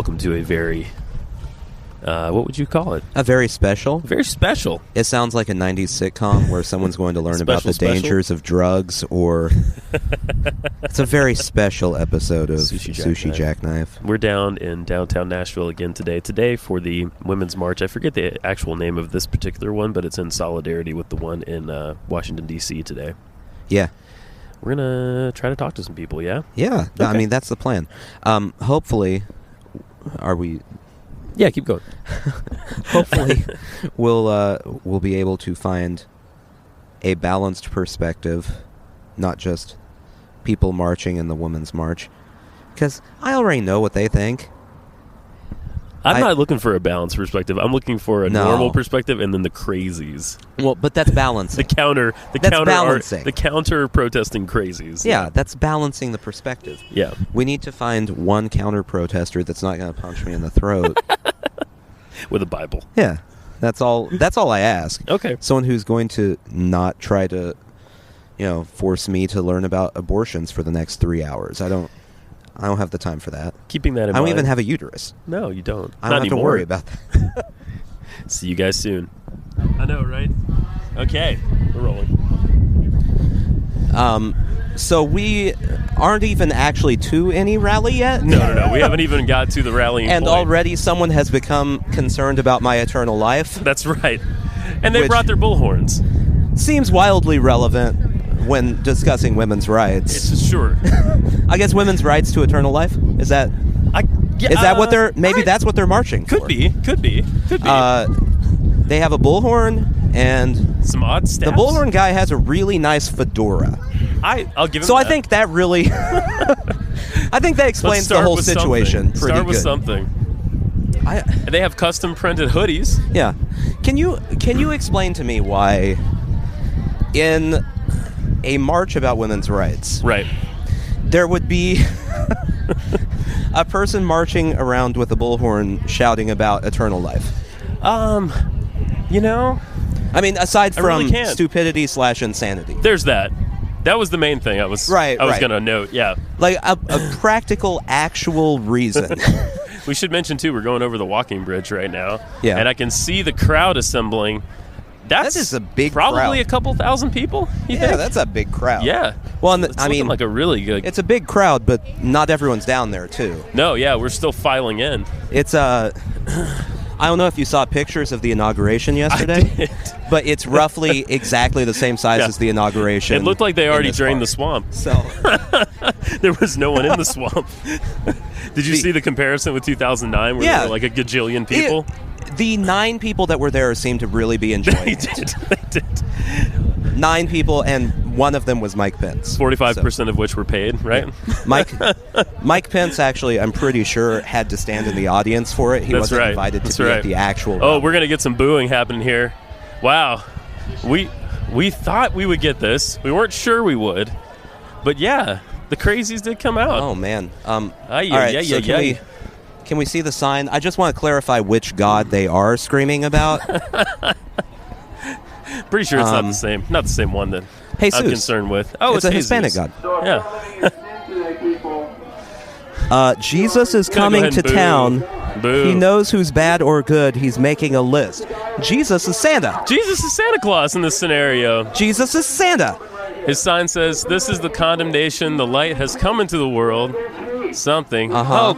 Welcome to a very, what would you call it? A very special. Very special. It sounds like a 90s sitcom where someone's going to learn about the dangers of drugs, or... It's a very special episode of Sushi Jackknife. We're down in downtown Nashville again today. Today for the Women's March. I forget the actual name of this particular one, but it's in solidarity with the one in Washington, D.C. today. Yeah. We're going to try to talk to some people, yeah? Yeah. Okay. I mean, that's the plan. Hopefully... Are we... Yeah, keep going. Hopefully, we'll be able to find a balanced perspective, not just people marching in the Women's March, because I already know what they think. I'm not looking for a balanced perspective. I'm looking for a normal perspective, and then the crazies. Well, but that's balancing. the counter protesting crazies. Yeah, that's balancing the perspective. Yeah, we need to find one counter protester that's not going to punch me in the throat with a Bible. Yeah, that's all. That's all I ask. Okay, someone who's going to not try to, force me to learn about abortions for the next 3 hours. I don't have the time for that. Keeping that in mind. I don't even have a uterus. No, you don't. I don't have to worry about that. See you guys soon. I know, right? Okay, we're rolling. So we aren't even actually to any rally yet? No. We haven't even got to the rallying and point. Already someone has become concerned about my eternal life. That's right. And they brought their bullhorns. Seems wildly relevant when discussing women's rights. It's sure. I guess women's rights to eternal life? Is that what they're... Maybe that's what they're marching for. Could be. They have a bullhorn and... some odd stats. The bullhorn guy has a really nice fedora. I'll give him So that. I think that really... I think that explains the whole situation pretty Start with good. something. And they have custom printed hoodies. Yeah. Can you explain to me why in a march about women's rights... Right. There would be a person marching around with a bullhorn shouting about eternal life. I mean, aside from stupidity/insanity. There's that. That was the main thing I was going to note, yeah. Like a practical, actual reason. We should mention, too, we're going over the walking bridge right now. Yeah. And I can see the crowd assembling. That is a big crowd. Probably crowd. A couple thousand people, you think? Yeah, that's a big crowd. Yeah. Well, I mean, like a really good... It's a big crowd, but not everyone's down there, too. No, yeah, we're still filing in. It's I don't know if you saw pictures of the inauguration yesterday, I did. But it's roughly exactly the same size as the inauguration. It looked like they already drained the swamp. So there was no one in the swamp. Did you see the comparison with 2009 where there were like a gajillion people? The 9 people that were there seemed to really be enjoying it. They did. 9 people, and one of them was Mike Pence. 45% of which were paid, right? Yeah. Mike Pence, actually, I'm pretty sure, had to stand in the audience for it. He wasn't invited to be at the actual rally. Oh, we're going to get some booing happening here. Wow. We thought we would get this. We weren't sure we would. But, yeah, the crazies did come out. Oh, man. All right, can we see the sign? I just want to clarify which god they are screaming about. Pretty sure it's not the same one that Jesus. I'm concerned with. Oh, it's a Jesus. Hispanic god. Yeah. Jesus is coming to town. Boo. He knows who's bad or good. He's making a list. Jesus is Santa. Jesus is Santa Claus in this scenario. Jesus is Santa. His sign says, "This is the condemnation. The light has come into the world." Something. Uh-huh.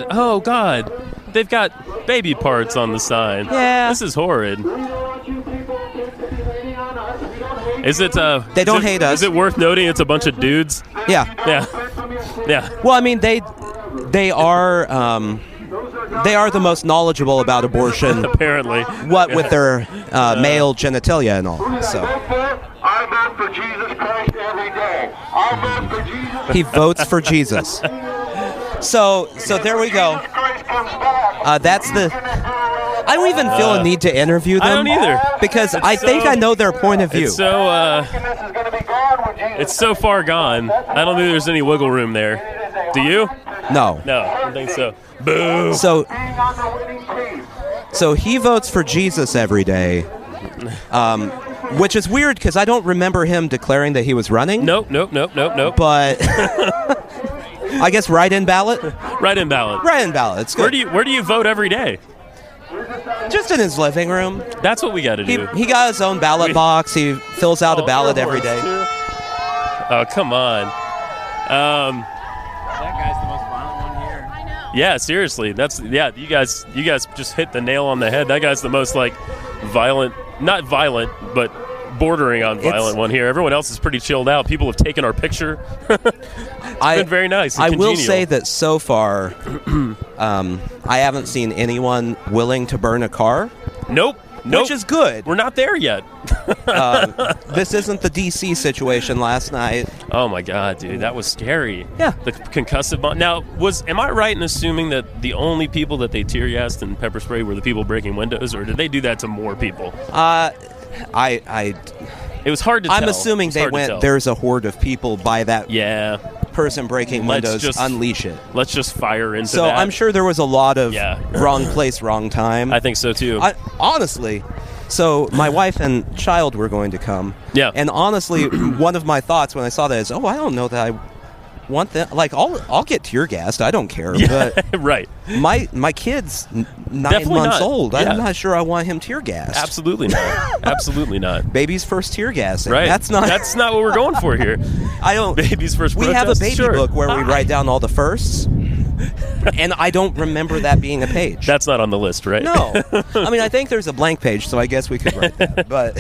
Oh, God. They've got baby parts on the sign. Yeah. This is horrid. Is it, they don't hate us. Is it worth noting it's a bunch of dudes? Yeah. Well, I mean, they are the most knowledgeable about abortion. Apparently. What with their male genitalia and all. So. I vote for Jesus Christ every day. I vote for Jesus. He votes for Jesus. So there we go. That's the... I don't even feel a need to interview them. I don't either. Because I think I know their point of view. It's so far gone. I don't think there's any wiggle room there. Do you? No. No, I don't think so. Boo. So he votes for Jesus every day, which is weird because I don't remember him declaring that he was running. Nope. But I guess write-in ballot. Write-in ballot. Write-in ballot. It's good. Where do you vote every day? Just in his living room. That's what we got to do. He got his own ballot box. He fills out a ballot every day. Oh, come on. That guy's the most violent one here. I know. Yeah, seriously. You guys just hit the nail on the head. That guy's the most like violent, not violent, but bordering on violent one here. Everyone else is pretty chilled out. People have taken our picture. It's been very nice. I will say that so far, I haven't seen anyone willing to burn a car. Nope. Which is good. We're not there yet. This isn't the D.C. situation last night. Oh my God, dude, that was scary. Yeah. The concussive bomb. Now, am I right in assuming that the only people that they tear gassed and pepper sprayed were the people breaking windows, or did they do that to more people? It was hard to tell. I'm assuming they went, there's a horde of people by that person breaking windows, unleash it. Let's just fire into that. So I'm sure there was a lot of wrong place, wrong time. I think so too. Honestly, so my wife and child were going to come. Yeah. And honestly, one of my thoughts when I saw that is, I don't know that I want that. Like, I'll get tear gassed. I don't care. Yeah, but right. My kid's 9 Definitely months not. old. Yeah. I'm not sure I want him tear gassed. Absolutely not. Absolutely not. Baby's first tear gassing. Right. That's not what we're going for here. I don't. Baby's first. We protest? have a baby Sure. book where we write down all the firsts, and I don't remember that being a page. That's not on the list, right? No. I mean, I think there's a blank page, so I guess we could write that. But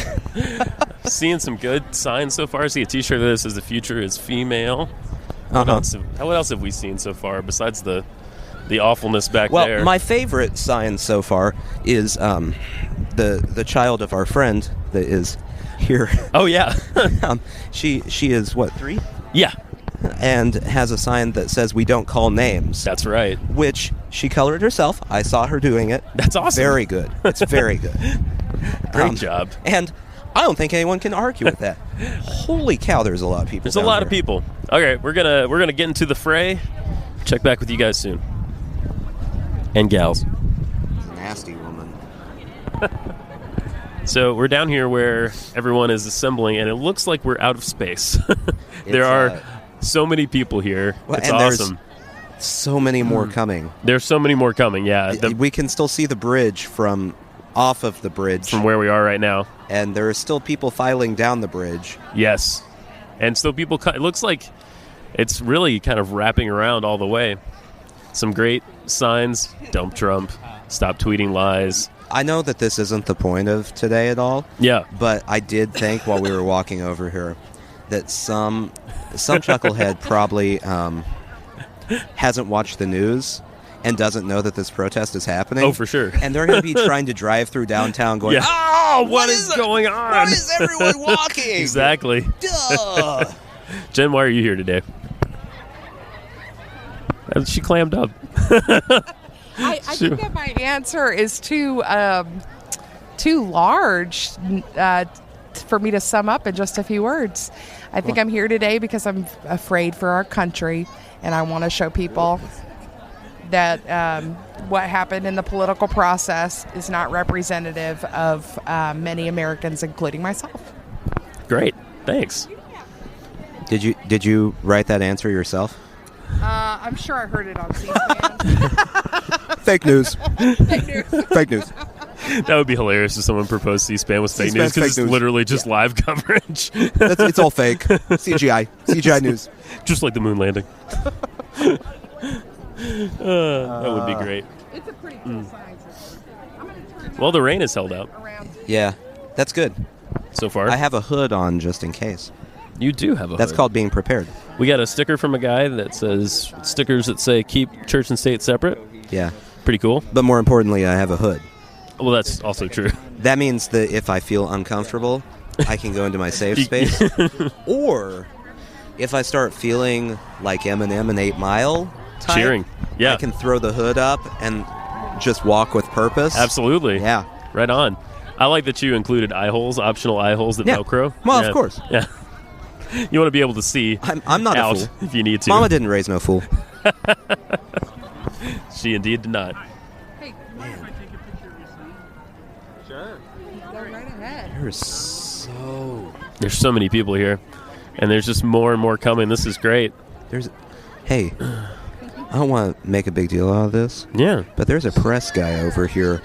seeing some good signs so far. I see a T-shirt that says "The future is female." What else have we seen so far besides the awfulness back there? Well, my favorite sign so far is the child of our friend that is here. Oh yeah. She is what, 3? Yeah. And has a sign that says "We don't call names." That's right. Which she colored herself. I saw her doing it. That's awesome. Very good. It's very good. Great job. And I don't think anyone can argue with that. Holy cow, there's a lot of people. There's a lot of people. Okay, we're gonna get into the fray. Check back with you guys soon. And gals. Nasty woman. So we're down here where everyone is assembling, and it looks like we're out of space. There are so many people here. It's awesome. There's so many more coming. There's so many more coming, yeah. We can still see the bridge from off of the bridge. From where we are right now. And there are still people filing down the bridge. Yes. And still people... It looks like it's really kind of wrapping around all the way. Some great signs. Dump Trump. Stop tweeting lies. I know that this isn't the point of today at all. Yeah. But I did think while we were walking over here that some chucklehead probably hasn't watched the news and doesn't know that this protest is happening. Oh, for sure. And they're going to be trying to drive through downtown going, oh, what is going on? Why is everyone walking? Exactly. Duh. Jen, why are you here today? She clammed up. I think that my answer is too large for me to sum up in just a few words. I think I'm here today because I'm afraid for our country, and I want to show people that what happened in the political process is not representative of many Americans, including myself. Great. Thanks. Did you write that answer yourself? I'm sure I heard it on C-SPAN. Fake news. Fake news. Fake news. That would be hilarious if someone proposed C-SPAN with fake news, because it's literally just live coverage. It's all fake. CGI news. Just like the moon landing. That would be great. It's a pretty cool sign. Well, the rain has held out Yeah, that's good. so far. I have a hood on just in case. You do have a That's hood. called being prepared. We got a sticker from a guy that says, stickers that say keep church and state separate. Yeah. Pretty cool. But more importantly, I have a hood. Well, that's also true. That means that if I feel uncomfortable, I can go into my safe space. Or if I start feeling like Eminem in 8 Mile type, Cheering. Yeah. I can throw the hood up and just walk with purpose. Absolutely. Yeah. Right on. I like that you included eye holes, optional eye holes that Velcro. Well, Yeah. of course. Yeah. You want to be able to see I'm not out a fool. if you need to. Mama didn't raise no fool. She indeed did not. Hey, man. Sure. Go right ahead. There's There's so many people here, and there's just more and more coming. This is great. hey, I don't want to make a big deal out of this. Yeah. But there's a press guy over here.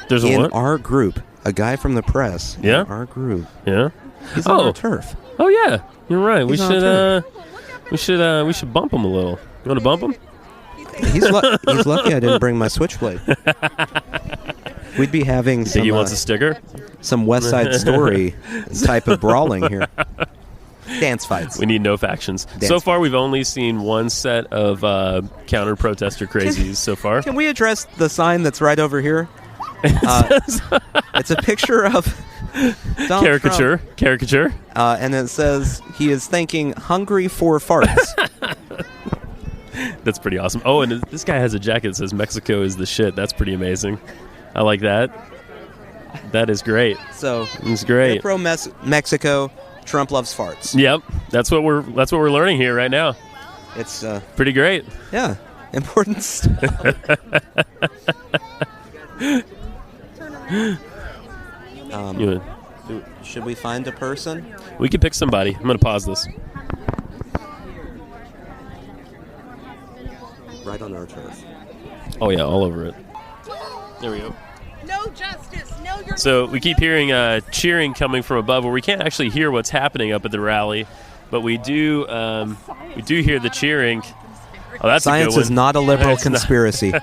There's a in what? our group. A guy from the press. Yeah? In our group. Yeah. He's on our turf. Oh yeah. You're right. He's on our We should bump him a little. You want to bump him? He's lucky I didn't bring my switchblade. We'd be having Think he wants a sticker? some West Side Story type of brawling here. Dance fights. We need no factions. So far, we've only seen one set of counter-protester crazies so far. Can we address the sign that's right over here? It's a picture of Donald Caricature. Trump, Caricature. and it says he is thanking Hungry for farts. That's pretty awesome. Oh, and this guy has a jacket that says Mexico is the shit. That's pretty amazing. I like that. That is great. So it's great. Pro Mexico. Trump loves farts. Yep, that's what we're learning here right now. It's pretty great. Yeah, important stuff. Should we find a person? We can pick somebody. I'm going to pause this. Right on our turf. Oh, yeah, all over it. There we go. No justice. No, you're So we keep hearing cheering coming from above, where we can't actually hear what's happening up at the rally, but we do hear the cheering. Oh, that's Science a good one. is not a liberal conspiracy.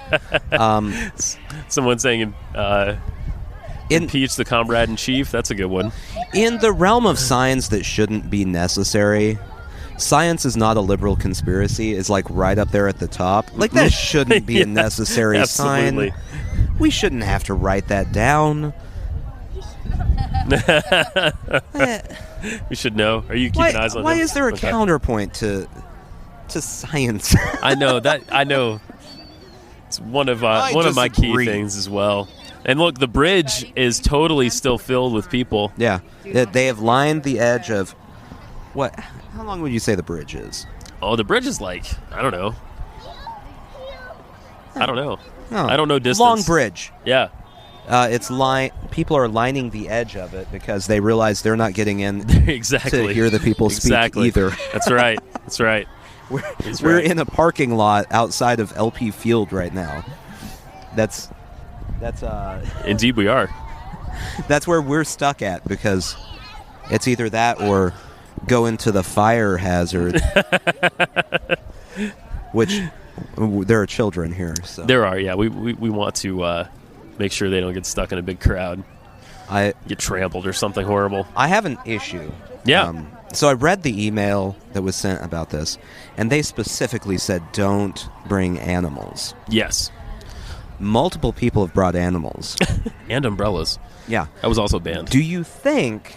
Someone saying impeach the comrade in chief. That's a good one. In the realm of science that shouldn't be necessary, science is not a liberal conspiracy is like right up there at the top. Like that shouldn't be a necessary absolutely. sign. We shouldn't have to write that down. We should know. Are you keeping eyes on why him? is there a Okay. counterpoint to science? I know. It's one of my key disagree. things as well. And look, the bridge is totally still filled with people. Yeah. They have lined the edge of what? How long would you say the bridge is? Oh, the bridge is like, I don't know. Oh, I don't know distance. Long bridge. Yeah. People are lining the edge of it because they realize they're not getting in Exactly. to hear the people speak either. That's right. That's right. We're in a parking lot outside of LP Field right now. That's Indeed we are. that's where we're stuck at because it's either that or go into the fire hazard, which there are children here. So There are, yeah. We want to make sure they don't get stuck in a big crowd, get trampled or something horrible. I have an issue. Yeah. So I read the email that was sent about this, and they specifically said don't bring animals. Yes. Multiple people have brought animals. And umbrellas. Yeah. That was also banned. Do you think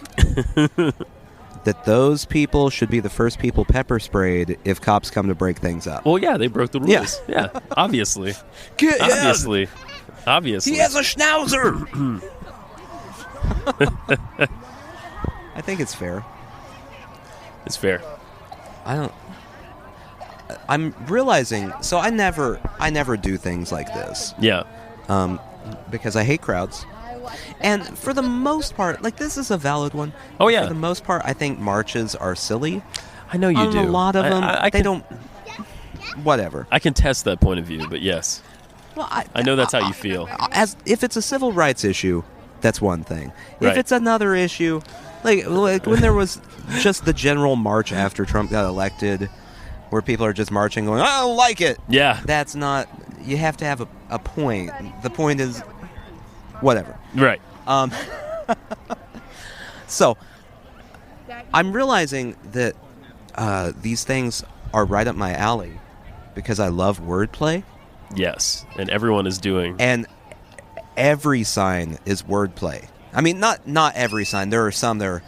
that those people should be the first people pepper sprayed if cops come to break things up? Well, yeah, they broke the rules. Yeah, obviously. Obviously. He has a schnauzer! I think it's fair. It's fair. I'm realizing, so I never do things like this. Yeah. Because I hate crowds. And for the most part, like this is a valid one. Oh, yeah. For the most part, I think marches are silly. I know you do. A lot of them, they don't. Whatever. I can test that point of view, but yes. Well, I know that's how you feel. As if it's a civil rights issue, that's one thing. If Right. it's another issue, like when there was just the general march after Trump got elected, where people are just marching, going, "I don't like it." Yeah. That's not. You have to have a point. The point is, whatever. Right. So, I'm realizing that these things are right up my alley because I love wordplay. Yes. And everyone is doing. And every sign is wordplay. I mean, not every sign. There are some that are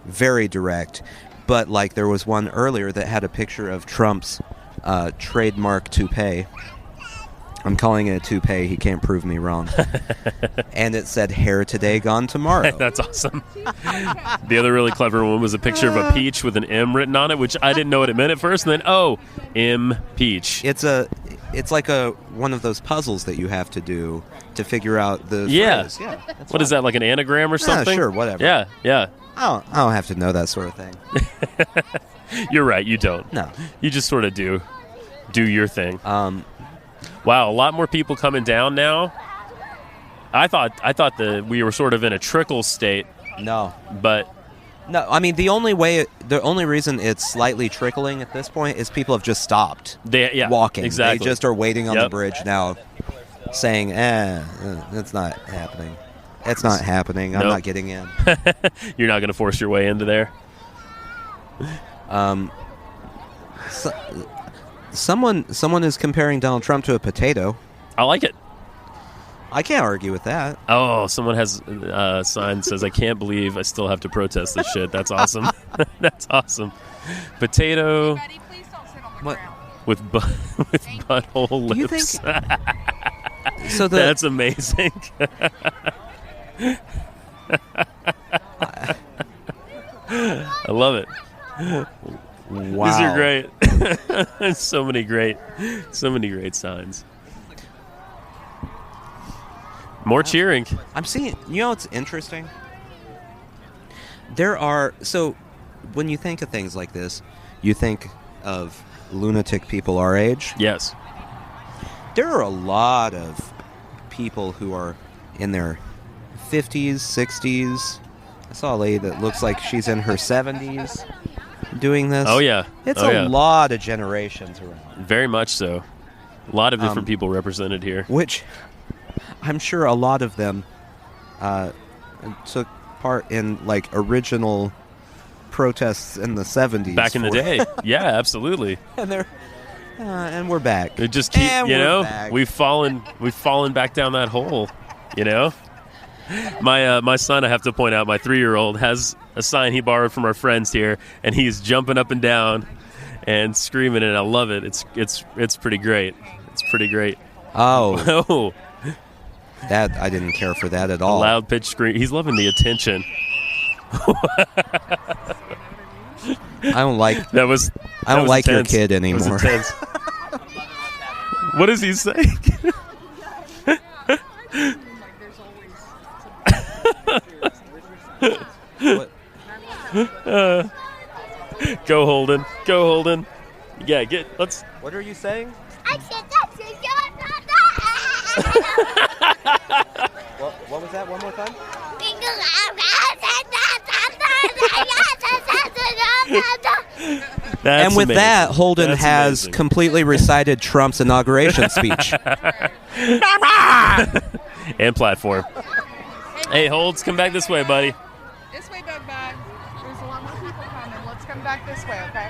very direct. But, like, there was one earlier that had a picture of Trump's trademark toupee. I'm calling it a toupee. He can't prove me wrong. And it said, hair today, gone tomorrow. That's awesome. The other really clever one was a picture of a peach with an M written on it, which I didn't know what it meant at first. And then, M peach. It's like one of those puzzles that you have to do to figure out the Yeah. phrase. Yeah. What is that, like an anagram or something? Sure, whatever. Yeah, yeah. I don't have to know that sort of thing. You're right, you don't. No. You just sort of do. Do your thing. Um, Wow, a lot more people coming down now. I thought that we were sort of in a trickle state, no. but No, I mean, the only reason it's slightly trickling at this point is people have just stopped walking. Exactly. They just are waiting on the Yep. bridge now, saying, it's not happening. It's not happening. I'm Nope. not getting in. You're not going to force your way into there. Someone is comparing Donald Trump to a potato. I like it. I can't argue with that. Oh, someone has a sign that says, "I can't believe I still have to protest this shit." That's awesome. That's awesome. Potato Buddy, please don't sit on the What? ground. with with butthole Do you lips. think? So That's amazing. I love it. wow. These are great. so many great signs. More cheering. I'm seeing. You know what's interesting? There are when you think of things like this, you think of lunatic people our age. Yes. There are a lot of people who are in their 50s, 60s. I saw a lady that looks like she's in her 70s doing this. Oh yeah. It's Oh, a yeah. lot of generations around. Very much so. A lot of different people represented here. Which I'm sure a lot of them took part in like original protests in the 70s. Back in the day. Yeah, absolutely. And they're and we're back. It just keep, And you we're know, back. we've fallen back down that hole, you know? My son, I have to point out, my 3-year-old has a sign he borrowed from our friends here, and he's jumping up and down and screaming, and I love it. It's pretty great. It's pretty great. Oh, Oh, that I didn't care for that at a all. loud pitch scream. He's loving the attention. I don't like I don't like your intense. kid That was anymore. intense. What is he saying? What? Go Holden. Go Holden. Yeah, let's. What are you saying? What was that? One more time? That's And with amazing. that, Holden That's has amazing. completely recited Trump's inauguration speech. And platform. Hey, Holds, come back this way, buddy. This way, Bug Bug. There's a lot more people coming. Let's come back this way, okay?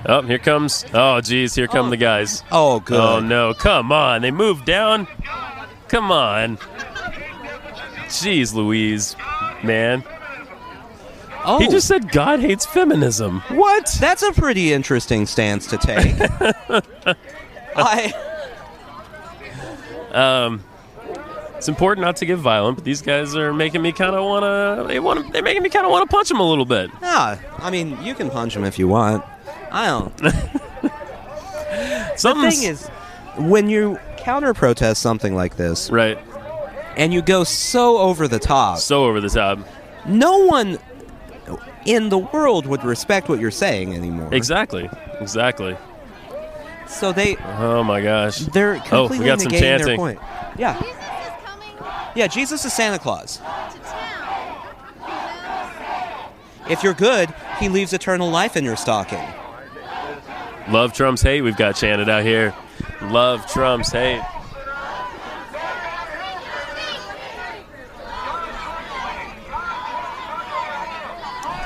Oh, here comes. Oh, geez, here come the guys. Oh, good. Oh no, come on! They moved down. Come on. Jeez, Louise, man. Oh, He just said God hates feminism. What? that's a pretty interesting stance to take. It's important not to get violent, but these guys are making me kind of they're making me kind of want to punch them a little bit. Yeah, I mean, you can punch him if you want. I don't. The Something's thing is, when you counter-protest something like this, right. and you go so over the top, So over the top. no one in the world would respect what you're saying anymore. Exactly. So Oh my gosh. they're completely we got some negating chanting. their point. Yeah. Jesus is coming Yeah, Jesus is Santa Claus. to town. If you're good, he leaves eternal life in your stocking. Love Trump's hate. We've got chanted out here. Love Trump's hate.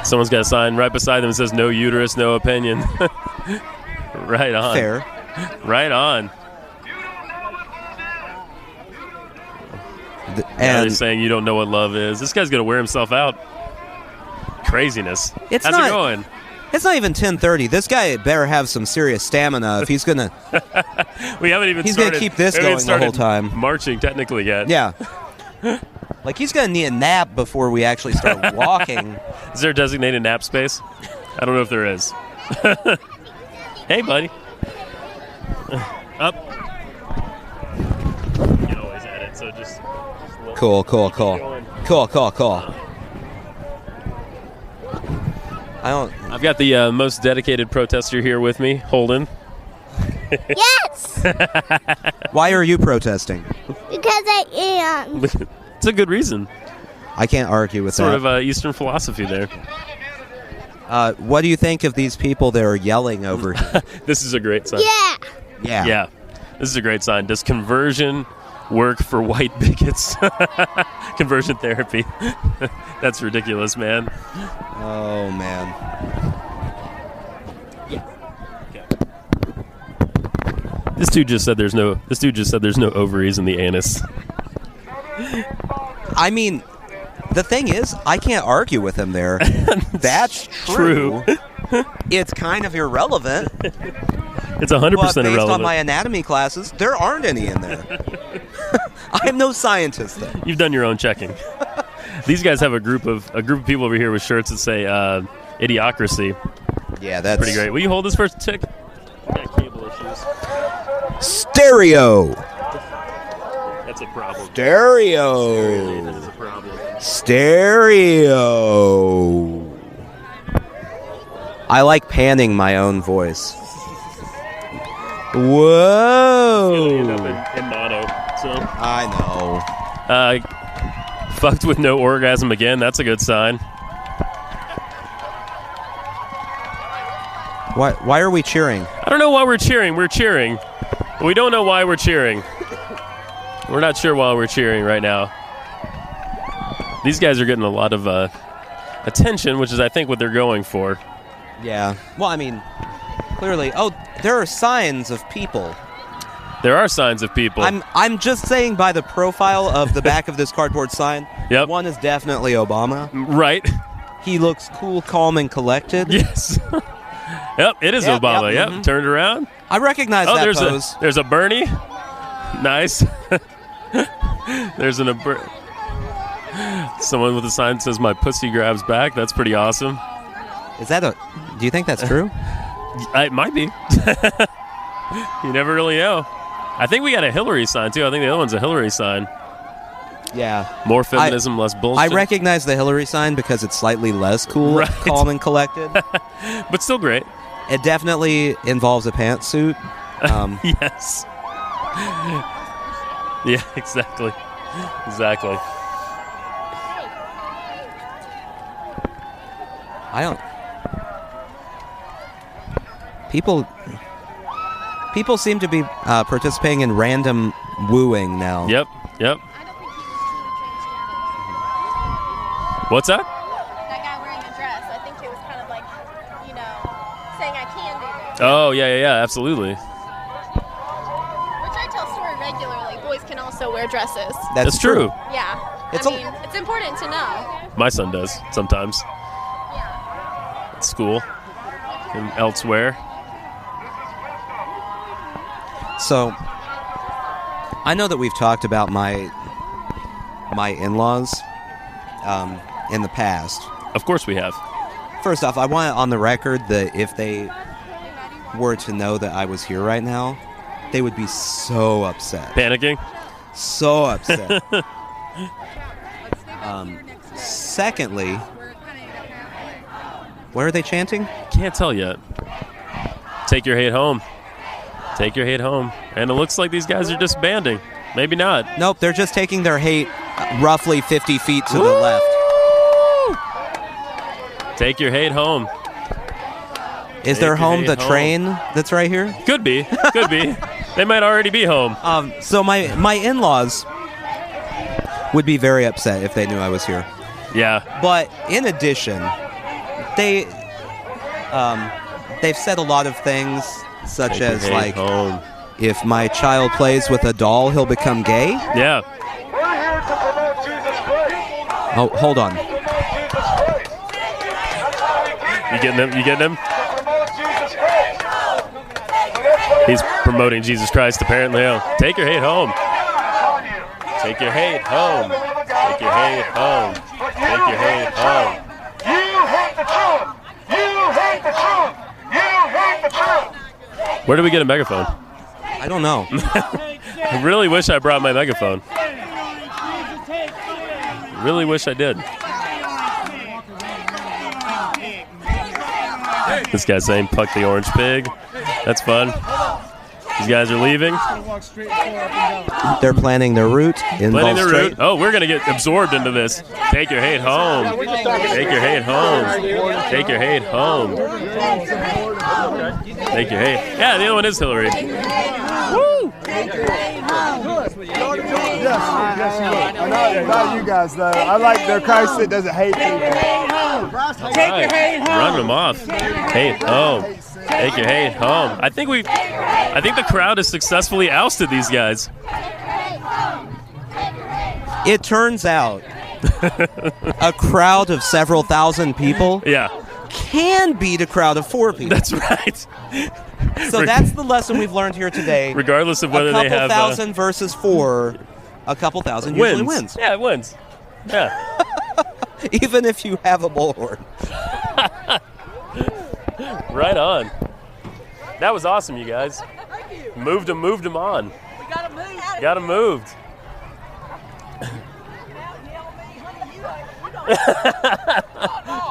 Someone's got a sign right beside them that says "No uterus, no opinion." Right on. Fair. Right on. Th- Now they're And saying you don't know what love is. This guy's gonna wear himself out. Craziness. It's How's not- it going? it's not even 10:30. This guy better have some serious stamina if he's gonna. We haven't even. He's gonna started, keep this we haven't going the whole started time. Marching technically yet. Yeah. Like he's gonna need a nap before we actually start walking. Is there a designated nap space? I don't know if there is. Hey, buddy. Up. You can always edit, so just Cool. I don't. I've got the most dedicated protester here with me, Holden. Yes, Why are you protesting? because I am. It's a good reason. I can't argue with Sort that. of Eastern philosophy there. What do you think of these people that are yelling over here? This is a great sign. Yeah. Yeah. Yeah, this is a great sign. Does conversion work for white bigots? Conversion therapy. That's ridiculous, man. Oh, man. This dude just said there's no ovaries in the anus. I mean, the thing is, I can't argue with him there. That's true. It's kind of irrelevant. It's 100% But based irrelevant. on my anatomy classes, there aren't any in there. I'm no scientist, though. You've done your own checking. These guys have a group of people over here with shirts that say "Idiocracy." Yeah, that's Pretty great. Will you hold this for a tick? I got cable issues. Stereo. That's a problem. Stereo. That is a problem. Stereo. I like panning my own voice. Whoa. End up in mono. So I know. fucked with no orgasm again. That's a good sign. Why are we cheering? I don't know why we're cheering. We're cheering. But we don't know why we're cheering. We're not sure why we're cheering right now. These guys are getting a lot of attention, which is, I think, what they're going for. Yeah. Well, I mean, clearly. Oh, there are signs of people. There are signs of people. I'm just saying by the profile of the back of this cardboard sign. Yep. One is definitely Obama. Right. He looks cool, calm, and collected. Yes. Yep, it is Yep, Obama. yep, Yep, turned around. I recognize that pose. There's a Bernie. Nice. There's someone with a sign that says "My pussy grabs back." That's pretty awesome. Is that a? Do you think that's true? It might be. You never really know. I think we got a Hillary sign too. I think the other one's a Hillary sign. Yeah. More feminism, less bullshit. I recognize the Hillary sign because it's slightly less cool, Right. calm, and collected. But still great. It definitely involves a pantsuit. Yes. Yeah, exactly. Exactly. I don't. People seem to be participating in random wooing now. Yep. Yep. What's that? That guy wearing a dress, I think it was kind of like, saying I can do this. Oh, yeah, absolutely. Which I tell story regularly. Boys can also wear dresses. That's true. Yeah. It's it's important to know. My son does sometimes Yeah. at school and elsewhere. So, I know that we've talked about my in-laws in the past. Of course we have. First off, I want it on the record that if they were to know that I was here right now, they would be so upset. Panicking? So upset. Secondly, what are they chanting? Can't tell yet. Take your hate home. Take your hate home. And it looks like these guys are disbanding. Maybe not. Nope, they're just taking their hate roughly 50 feet to the Woo! left. Take your hate home. Is Take their your home hate the home. train that's right here? Could be. Could be. They might already be home. So my in-laws would be very upset if they knew I was here. Yeah. But in addition, they've said a lot of things, such Take your as hate like, home. if my child plays with a doll, he'll become gay. Yeah. Oh, hold on. You getting them? You getting them? He's promoting Jesus Christ, apparently. Oh, take your hate home. Take your hate home. Take your hate home. Take your hate home. You hate the truth. You hate the truth. You hate the truth. Where do we get a megaphone? I don't know. I really wish I brought my megaphone. Really wish I did. This guy's saying, "Puck the orange pig." That's fun. These guys are leaving. They're planning their route. Planning their route. Oh, we're going to get absorbed into this. Take your hate home. Take your hate home. Take your hate home. Take your hate. Yeah, the other one is Hillary. Woo! Yes, not you guys though. I like the Christ that doesn't hate people. Take your hate home. Run them off. Hate home. Take your hate home. I think the crowd has successfully ousted these guys. It turns out a crowd of several thousand people can beat a crowd of 4 people. That's right. So that's the lesson we've learned here today. Regardless of whether they have... A couple thousand versus 4, a couple thousand usually wins. Yeah, it wins. Yeah. Even if you have a bullhorn. Right on. That was awesome, you guys. Moved them on. We got them moved. Got them moved.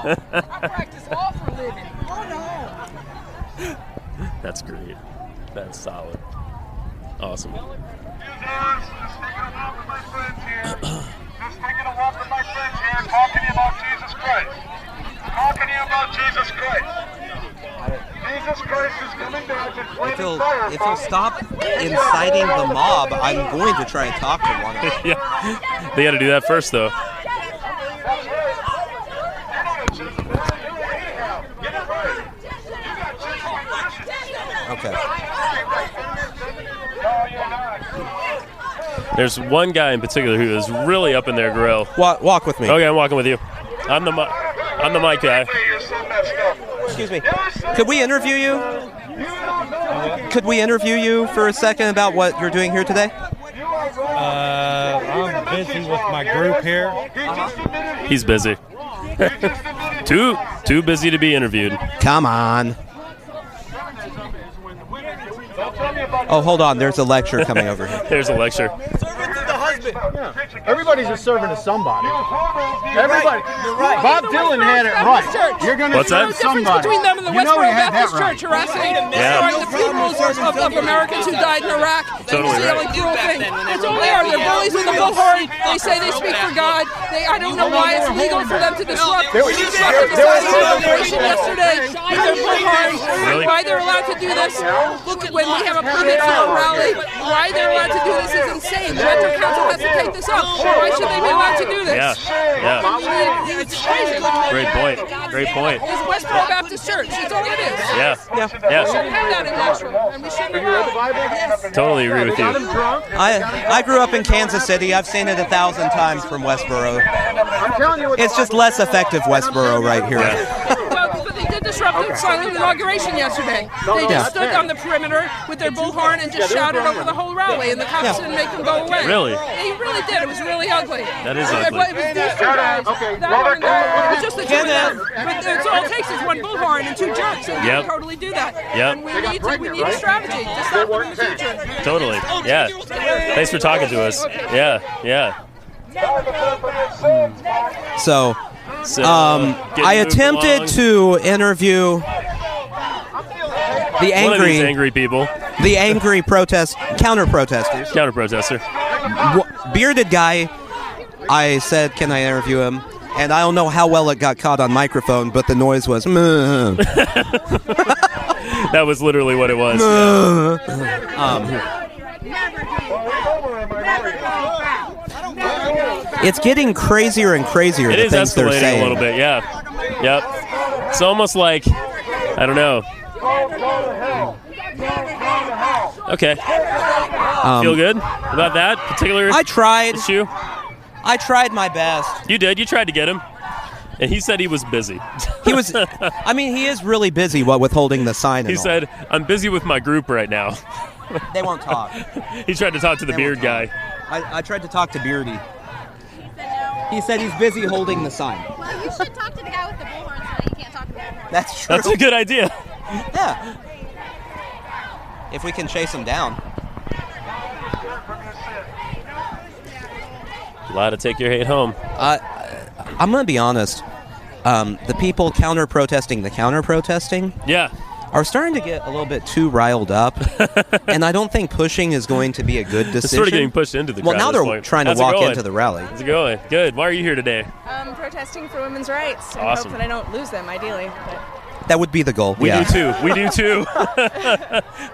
I practice law for a living. That's great. That's solid. Awesome. Just taking a walk with my friends here, talking to you about Jesus Christ. Talking to you about Jesus Christ. Jesus Christ is coming down to flaming fire. If he'll stop inciting the mob, I'm going to try and talk to one of them. Yeah. They got to do that first, though. Okay. There's one guy in particular who is really up in their grill. Walk with me. Okay, I'm walking with you. I'm the mic guy. Excuse me. Could we interview you? Could we interview you for a second about what you're doing here today? I'm busy with my group here. He's busy. Too busy to be interviewed. Come on. Oh, hold on. There's a lecture coming over here. There's a lecture. Everybody's a servant of somebody. Everybody. You're right. Bob Dylan had it right. You're going to serve somebody. Between them and the Westboro Baptist Church harassing the funerals of Americans who died in Iraq. Totally They are. They're bullies with a bullhorn. They say they speak for God. I don't know why it's legal for them to disrupt. We disrupted the inauguration yesterday with their bullhorns. Why they're allowed to do this? Look at when we have a permit for a rally. Why they're allowed to do this is insane. Metro Council has to take this up. Why should they be allowed to do this? Yeah. It's crazy. Great point. It's Westboro Baptist Church. It's all it is. Yeah. We shouldn't have that in Nashville, and we shouldn't have. Totally agree with you. I grew up in Kansas City. I've seen it 1,000 times from Westboro. It's just less effective Westboro right here. Well, but they did disrupt the silent inauguration yesterday. They just stood on the perimeter with their bullhorn and just shouted over the whole rally, and the cops didn't make them go away. Really? They really did. It was really ugly. That is ugly. It was these two guys. It was just the two of them. But it's all it takes is one bullhorn and 2 jerks, and they can totally do that. And we need a strategy to stop them in the future. Totally. Yeah. Thanks for talking to us. Yeah. So I attempted to interview the one of these angry people. The angry counter-protesters. Counter-protester. Bearded guy, I said, can I interview him? And I don't know how well it got caught on microphone, but the noise was, That was literally what it was. It's getting crazier and crazier. It is escalating a little bit, yeah. Yep. It's almost like, I don't know. Okay. Feel good about that particular issue? I tried my best. You did. You tried to get him. And he said he was busy. He is really busy with holding the sign. He said, I'm busy with my group right now. They won't talk. He tried to talk to the beard guy. I tried to talk to Beardy. He said he's busy holding the sign. Well, you should talk to the guy with the bullhorn so that you can't talk to the bullhorn. That's true. That's a good idea. Yeah. If we can chase him down. Allowed to take your hate home. I'm going to be honest. The people counter-protesting the counter-protesting. Yeah. are starting to get a little bit too riled up, and I don't think pushing is going to be a good decision. It's sort of getting pushed into the crowd. Well, now at this they're point. trying to How's it walk going? into the rally. How's it going? Good. Why are you here today? Protesting for women's rights. And Awesome. hope that I don't lose them, ideally. But That would be the goal. We yeah. do too. We do too.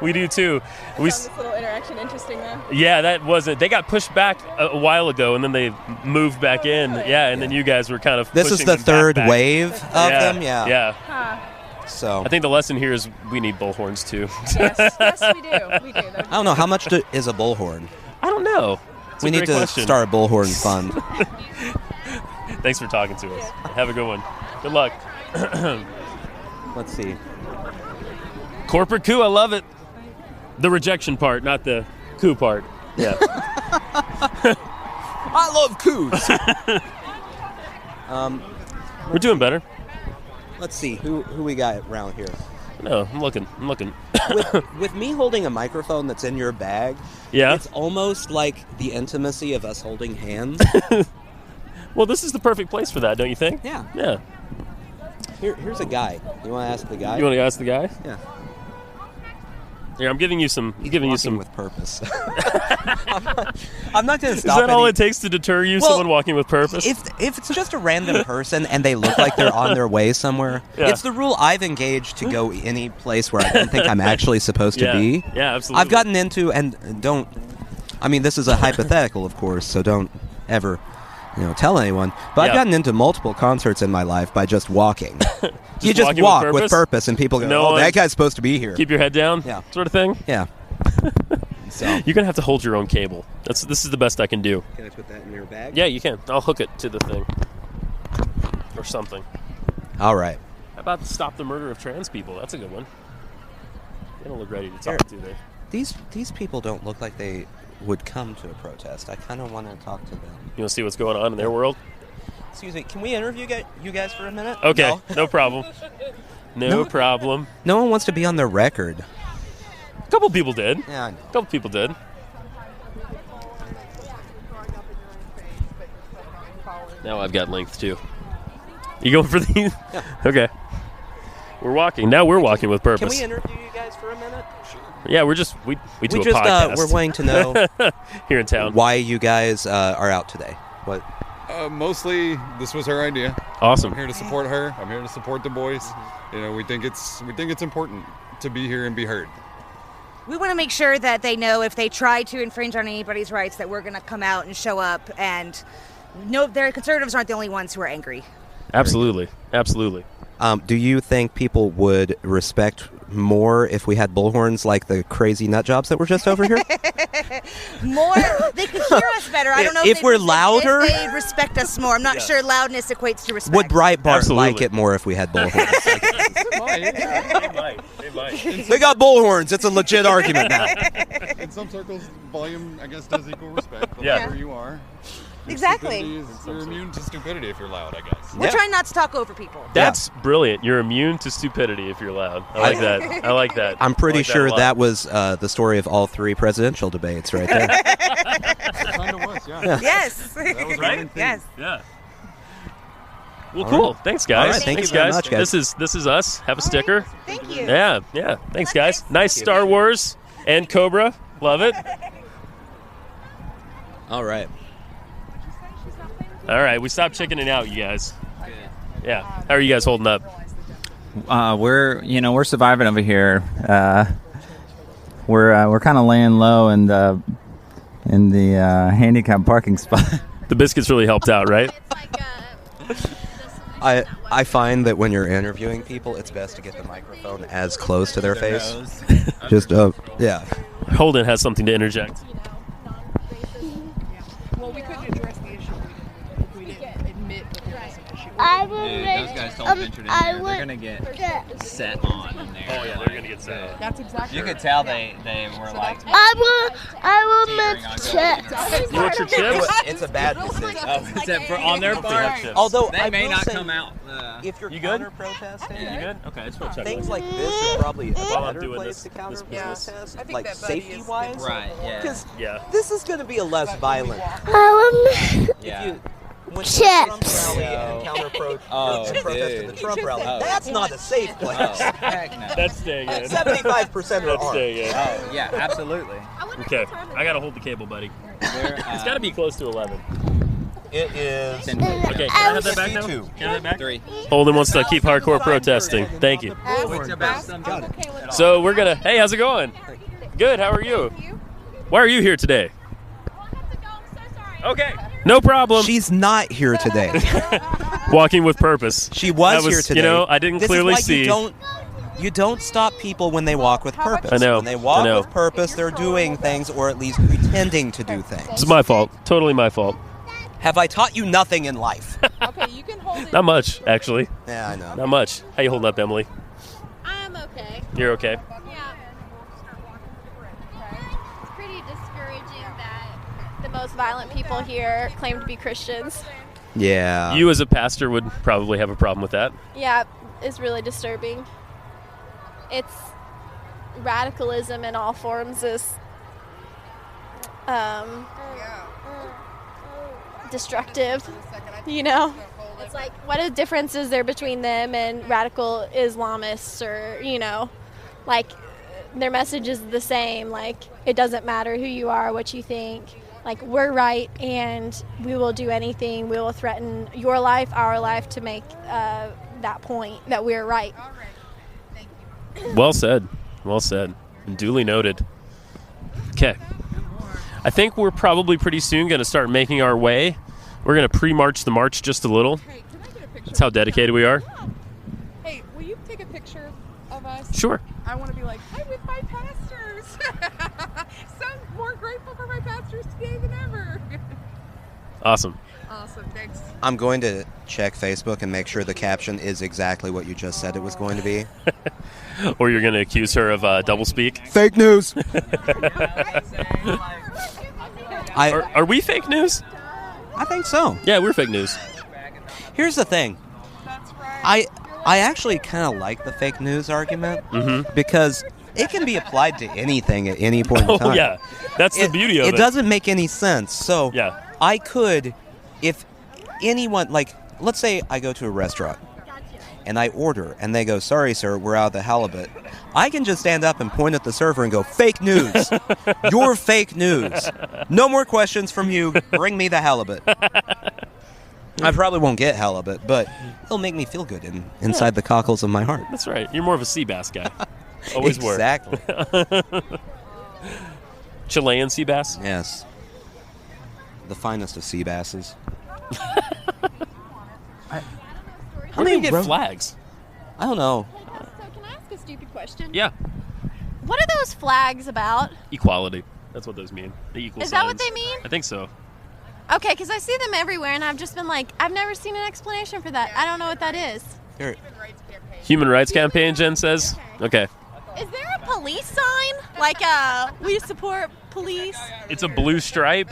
We do too. We found this little interaction interesting, though. Yeah, that wasn't. They got pushed back a while ago, and then they moved back in. Yeah, and then you guys were kind of. This is pushing the them third back. wave of them. Yeah. Yeah. Huh. So I think the lesson here is we need bullhorns too. Yes, we do. We do. I don't know how much is a bullhorn. I don't know. It's We a need great to question. start a bullhorn fund. Thanks for talking to us. Have a good one. Good luck. Let's see. Corporate coup, I love it. The rejection part, not the coup part. Yeah. I love coups. We're doing better. Let's see who we got around here. No, I'm looking. With me holding a microphone that's in your bag, Yeah. it's almost like the intimacy of us holding hands. Well, this is the perfect place for that, don't you think? Yeah. Yeah. Here's a guy. You want to ask the guy? You want to ask the guy? Yeah. Here, I'm giving you some. Walking with purpose. I'm not going to Is stop. that all it takes to deter you? Well, someone walking with purpose? If it's just a random person and they look like they're on their way somewhere, Yeah. it's the rule I've engaged to go any place where I don't think I'm actually supposed to be. Yeah, absolutely. I've gotten into and don't. I mean, this is a hypothetical, of course, so don't ever, tell anyone. But I've Yeah. gotten into multiple concerts in my life by just walking. You just walking walk with with purpose? purpose, and people go, No "Oh, one- that guy's supposed to be here." Keep your head down. Yeah. Sort of thing. Yeah. So, You're gonna have to hold your own cable. This is the best I can do. can I put that in your bag? Yeah, you can. I'll hook it to the thing or something. All right. How about stop the murder of trans people? That's a good one. They don't look ready to talk, do they? These people don't look like they would come to a protest. I kind of want to talk to them. You want to see what's going on in their world? Excuse me, can we interview you guys for a minute? Okay, No? no problem. No problem. No one wants to be on their record. A couple people did. Yeah, I know. A couple people did. Now I've got length too. You going for these? Yeah. Okay. We're walking. Now we're walking with purpose. Can we interview you guys for a minute? Yeah, we do a podcast. We're wanting to know here in town why you guys are out today. What? Mostly, this was her idea. Awesome. I'm here to support her. I'm here to support the boys. We think it's important to be here and be heard. We want to make sure that they know if they try to infringe on anybody's rights that we're going to come out and show up and know their conservatives aren't the only ones who are angry. Absolutely. Absolutely. Do you think people would respect more if we had bullhorns like the crazy nut jobs that were just over here? More, they could hear us better. I don't know If we're louder? If they respect us more. I'm not sure loudness equates to respect. Would Breitbart Absolutely. like it more if we had bullhorns? They might. They got bullhorns. It's a legit argument now. In some circles, volume, I guess, does equal respect. The Yeah. louder you are. Exactly. You're immune to stupidity if you're loud, I guess. We're trying not to talk over people. That's brilliant. You're immune to stupidity if you're loud. I like that. I like that. I'm pretty I like sure a lot. that was the story of all three presidential debates right there. Kind of was, yeah. Yes. That was Right? Yes. Yeah. Well, All cool. right. Thanks, guys. All right, thank Thanks, you very guys. much, guys. This is us. Have a sticker. Thank you. Yeah. Thanks, guys. Nice Star Wars and Cobra. Love it. All right. All right, we stopped chickening out, you guys. Yeah. How are you guys holding up? We're surviving over here. We're kind of laying low in the handicap parking spot. The biscuits really helped out, right? I find that when you're interviewing people, it's best to get the microphone as close to their face. Just yeah. Holden has something to interject. Well, we couldn't address the issue if we didn't admit that there was an issue. Those guys don't venture in there. They're gonna get set on in there. Oh yeah, they're gonna get set. That's exactly You right. could tell they were like. I will make chips. You want your chips? It's a bad decision. Is that on their part? Although They I may will not say, come out. if you're You good? counter-protesting, You good? Okay, I just want to check. things like this are probably a While I'm better doing place this to counter-protest, I think like that Buddy is safety-wise. Right. Yeah. Because Yeah. this is going to be a less violent. I will make Yeah. When Chips. Trump rally and counter-protest go and protest in the Trump rally. That's not a safe place. Heck no. That's staying in. 75% are That's armed. staying in. Oh, yeah, absolutely. Okay, I gotta hold the cable, buddy. It's gotta be close to 11. It is. Okay, can I have that back now? 52. Can I have that back? 3. Holden wants to keep hardcore protesting. Thank you. So we're gonna. Hey, how's it going? Good. How are you? Why are you here today? Okay. No problem. She's not here today. Walking with purpose. She was here today. You know, I didn't This clearly is why see. You don't stop people when they walk with purpose. I know. When they walk I know. with purpose, they're doing things, or at least pretending to do things. It's my fault. Totally my fault. Have I taught you nothing in life? Okay, you can hold it. Not much, actually. Yeah, I know. Not much. How you holding up, Emily? I'm okay. You're okay. Yeah. It's pretty discouraging that the most violent people here claim to be Christians. Yeah. You as a pastor would probably have a problem with that. Yeah, it's really disturbing. It's radicalism in all forms is destructive, you know? It's like, what difference is there between them and radical Islamists or, you know, like their message is the same. Like, it doesn't matter who you are, what you think. Like, we're right and we will do anything. We will threaten your life, our life to make that point that we're right. Well said. Well said. Duly noted. Okay. I think we're probably pretty soon going to start making our way. We're going to pre-march the march just a little. Hey, can I get a picture? That's how dedicated we are. Hey, will you take a picture of us? Sure. I want to be like, hi with my pastors. So more grateful for my pastors today than ever. Awesome. Awesome, thanks. I'm going to check Facebook and make sure the caption is exactly what you just said it was going to be. Or you're going to accuse her of doublespeak. Fake news. Are we fake news? I think so. Yeah, we're fake news. Here's the thing. I actually kind of like the fake news argument because it can be applied to anything at any point in time. Oh, yeah. That's the beauty of it. It doesn't make any sense. So yeah. I could, if anyone, like, let's say I go to a restaurant and I order and they go, sorry, sir, we're out of the halibut. I can just stand up and point at the server and go, fake news. You're fake news. No more questions from you. Bring me the halibut. I probably won't get halibut, but it'll make me feel good inside the cockles of my heart. That's right. You're more of a sea bass guy. Always were. Exactly. Chilean sea bass? Yes. The finest of sea basses. How do you get flags? I don't know. So can I ask a stupid question? Yeah. What are those flags about? Equality. That's what those mean. The equal Is that what signs. they mean? I think so. Okay, because I see them everywhere, and I've just been like, I've never seen an explanation for that. I don't know what that is. Here. Human rights campaign, Jen says? Okay. Is there a police sign? Like, we support police? It's a blue stripe.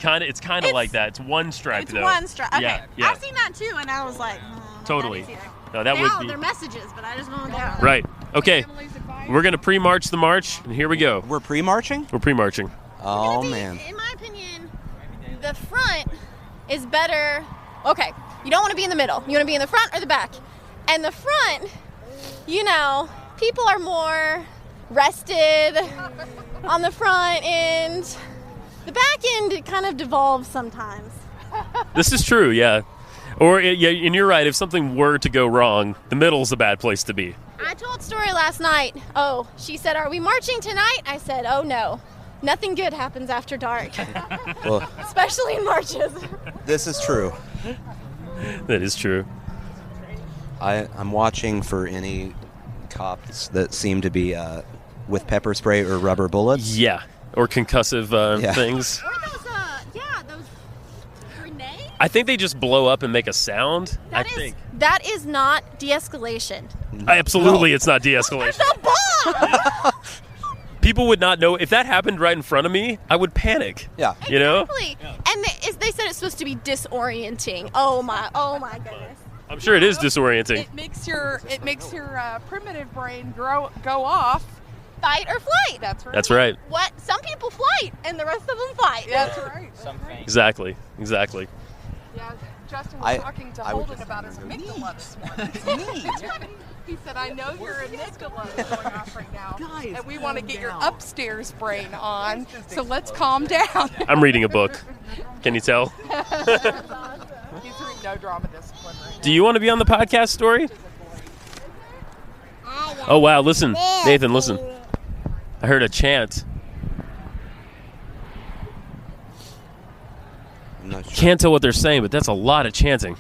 It's kind of like that. It's one stripe, It's though. one stripe. Okay. Yeah. I've seen that, too, and I was like, Totally. No, that would be... they're messages, but I just want to Right. Okay. We're going to pre-march the march, and here we go. We're pre-marching? We're pre-marching. Oh, man. In my opinion, the front is better. Okay, you don't want to be in the middle. You want to be in the front or the back. And the front, you know, people are more rested on the front end. The back end, it kind of devolves sometimes. This is true, yeah. Or, yeah, and you're right. If something were to go wrong, the middle's a bad place to be. I told Story last night. Oh, she said, are we marching tonight? I said, oh, no. Nothing good happens after dark. Well, especially in marches. This is true. That is true. I'm watching for any cops that seem to be with pepper spray or rubber bullets. Yeah, or concussive things. Or those, those grenades. I think they just blow up and make a sound. That is not de-escalation. Absolutely, it's not de-escalation. It's a bomb! People would not know. If that happened right in front of me, I would panic. Yeah. You know? Exactly. And they said it's supposed to be disorienting. Oh my goodness. I'm sure it is disorienting. It makes your primitive brain go off. Fight or flight. That's right. That's right. What? Some people flight, and the rest of them fight. That's right. Exactly. Yeah. Justin was talking to Holden about his amygdala this morning. He said, I know your amygdala is going off right now, guys, and we want to get your upstairs brain on, so let's calm down. I'm reading a book. Can you tell? He's reading No Drama Discipline right now. Do you want to be on the podcast, Story? Oh, wow. Listen, Nathan, listen. I heard a chant. I'm not sure. Can't tell what they're saying, but that's a lot of chanting.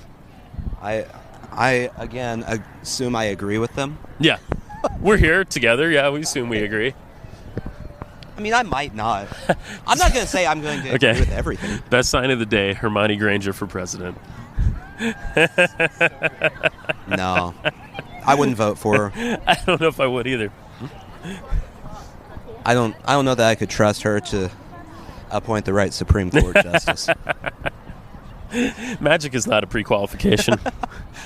I again assume I agree with them. Yeah. We're here together. Yeah, we assume we agree. I mean, I might not. I'm not going to say I'm going to agree with everything. Best sign of the day, Hermione Granger for president. No. I wouldn't vote for her. I don't know if I would either. I don't know that I could trust her to appoint the right Supreme Court justice. Magic is not a pre-qualification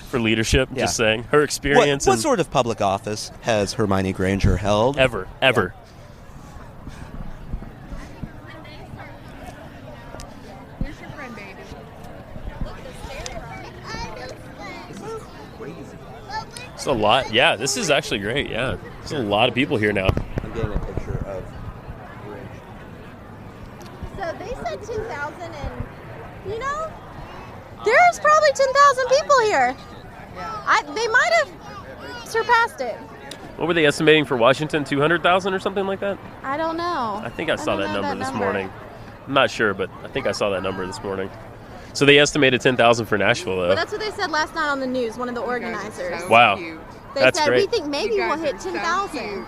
for leadership, just saying. Her experience. What sort of public office has Hermione Granger held? Ever. Yeah. Where's your friend, baby? It's a lot. Yeah, this is actually great. Yeah. There's a lot of people here now. I'm getting a picture of So they said 10,000 and, there's probably 10,000 people here. They might have surpassed it. What were they estimating for Washington? 200,000 or something like that? I don't know. I think I saw that number this morning. I'm not sure, but I think I saw that number this morning. So they estimated 10,000 for Nashville, though. But that's what they said last night on the news, one of the organizers. Wow. That's great. We think maybe we'll hit 10,000.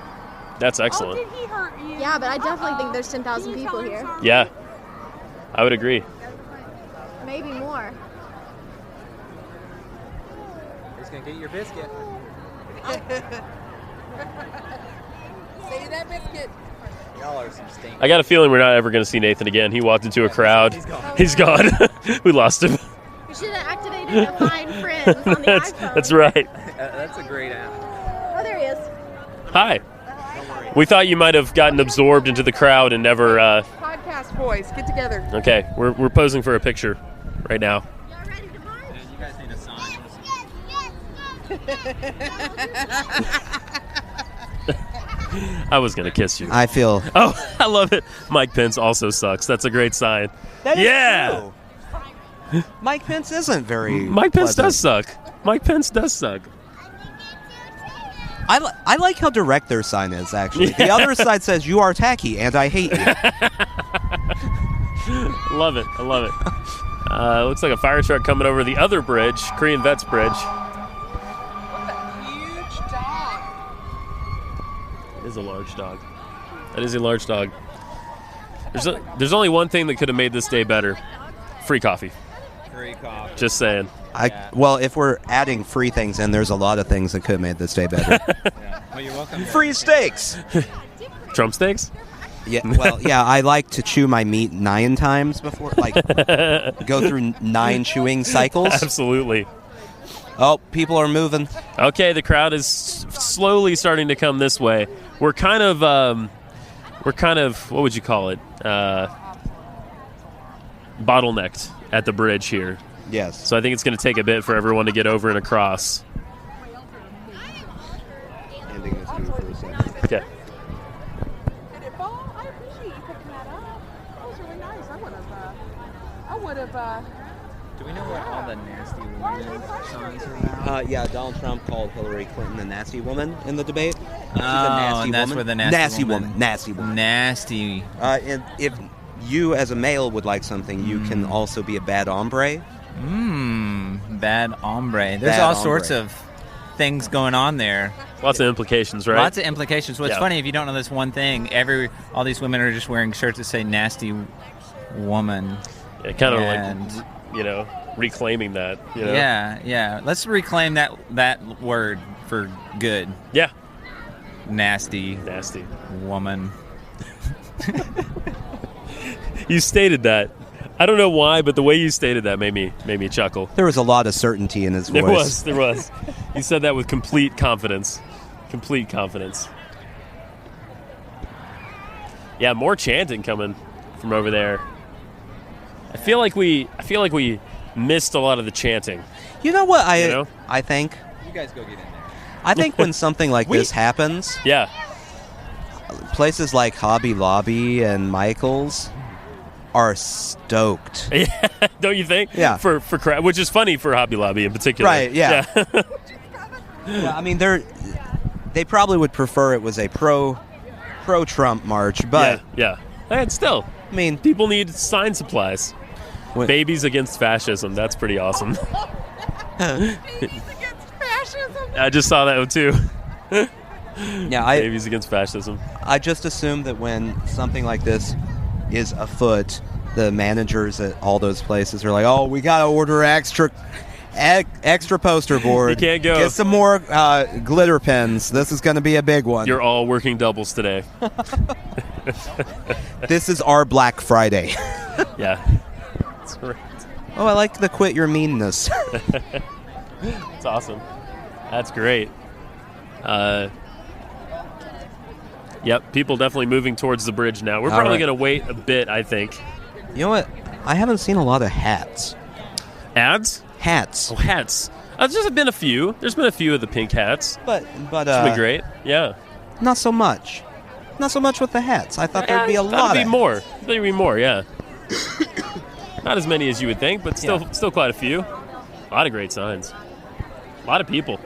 That's excellent. Did he hurt you? Yeah, but I definitely think there's 10,000 people here. Yeah, I would agree. Maybe more. He's going to get your biscuit. Save that biscuit. Y'all are some stinkers. I got a feeling we're not ever going to see Nathan again. He walked into a crowd. He's gone. We lost him. You should have activated the Find Friends on the iPhone. That's right. That's a great app. Oh, there he is. Hi. We thought you might have gotten absorbed into the crowd and never... Podcast boys, get together. Okay, we're posing for a picture right now. You guys need a sign. I was going to kiss you. I feel... Oh, I love it. Mike Pence also sucks. That's a great sign. That is yeah. true. Mike Pence isn't very Mike Pence pleasant. does suck. Mike Pence does suck. I like how direct their sign is, actually. The other side says, you are tacky, and I hate you. Love it. I love it. Looks like a fire truck coming over the other bridge, Korean Vets Bridge. What a huge dog. It is a large dog. That is a large dog. There's only one thing that could have made this day better. Free coffee. Free coffee. Just saying. Well, if we're adding free things in, there's a lot of things that could have made this day better. Yeah. Well, you're welcome. Free steaks. Trump steaks? Yeah. Well, yeah. I like to chew my meat 9 times before, go through 9 chewing cycles. Absolutely. Oh, people are moving. Okay, the crowd is slowly starting to come this way. We're kind of, what would you call it? Bottlenecked at the bridge here. Yes. So I think it's going to take a bit for everyone to get over and across. Ending this food for a second. Okay. Did it fall? I appreciate you picking that up. That was really nice. I would have. Do we know what all the nasty women songs are about? Yeah, Donald Trump called Hillary Clinton a nasty woman in the debate. She's a Oh, and that's where the nasty woman. Nasty woman. Nasty. And if you, as a male, would like something, you can also be a bad hombre. Bad hombre. There's Bad all hombre. sorts of things going on there. Lots of implications, right? Lots of implications. What's funny, if you don't know this one thing, all these women are just wearing shirts that say nasty woman. Yeah, kind of like, reclaiming that. Yeah. Let's reclaim that word for good. Yeah. Nasty woman. You stated that. I don't know why, but the way you stated that made me chuckle. There was a lot of certainty in his voice. There was. You said that with complete confidence. Complete confidence. Yeah, more chanting coming from over there. I feel like we missed a lot of the chanting. You know what I think? You guys go get in there. I think when something like this happens, yeah, places like Hobby Lobby and Michael's are stoked. Yeah, don't you think? Yeah. For crowd, which is funny for Hobby Lobby in particular. Right, yeah. Yeah, I mean, they probably would prefer it was a pro-Trump march, but... Yeah. And still, I mean... people need sign supplies. Babies against fascism. That's pretty awesome. Babies against fascism. I just saw that one, too. Yeah, Babies against fascism. I just assume that when something like this is afoot, the managers at all those places are like, oh, we got to order extra poster board. You can't go. Get some more glitter pens. This is going to be a big one. You're all working doubles today. This is our Black Friday. Yeah. That's right. Oh, I like the quit your meanness. It's awesome. That's great. Yep, people definitely moving towards the bridge now. We're probably going to wait a bit, I think. You know what? I haven't seen a lot of hats. Ads? Hats. Oh, hats. There's been a few. There's been a few of the pink hats. But it's been great. Yeah. Not so much. Not so much with the hats. I thought there'd be a lot. There'd be more. There'd be more. Yeah. Not as many as you would think, but still quite a few. A lot of great signs. A lot of people.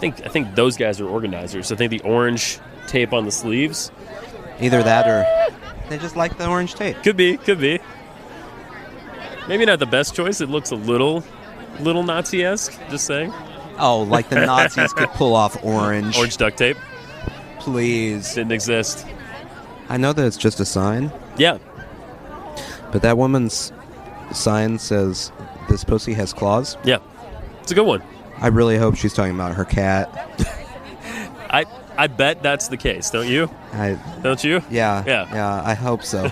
I think those guys are organizers. I think the orange tape on the sleeves. Either that or they just like the orange tape. Could be. Maybe not the best choice. It looks a little Nazi-esque, just saying. Oh, like the Nazis could pull off orange. Orange duct tape. Please. Didn't exist. I know that it's just a sign. Yeah. But that woman's sign says, this pussy has claws. Yeah. It's a good one. I really hope she's talking about her cat. I bet that's the case, don't you? Don't you? Yeah, I hope so.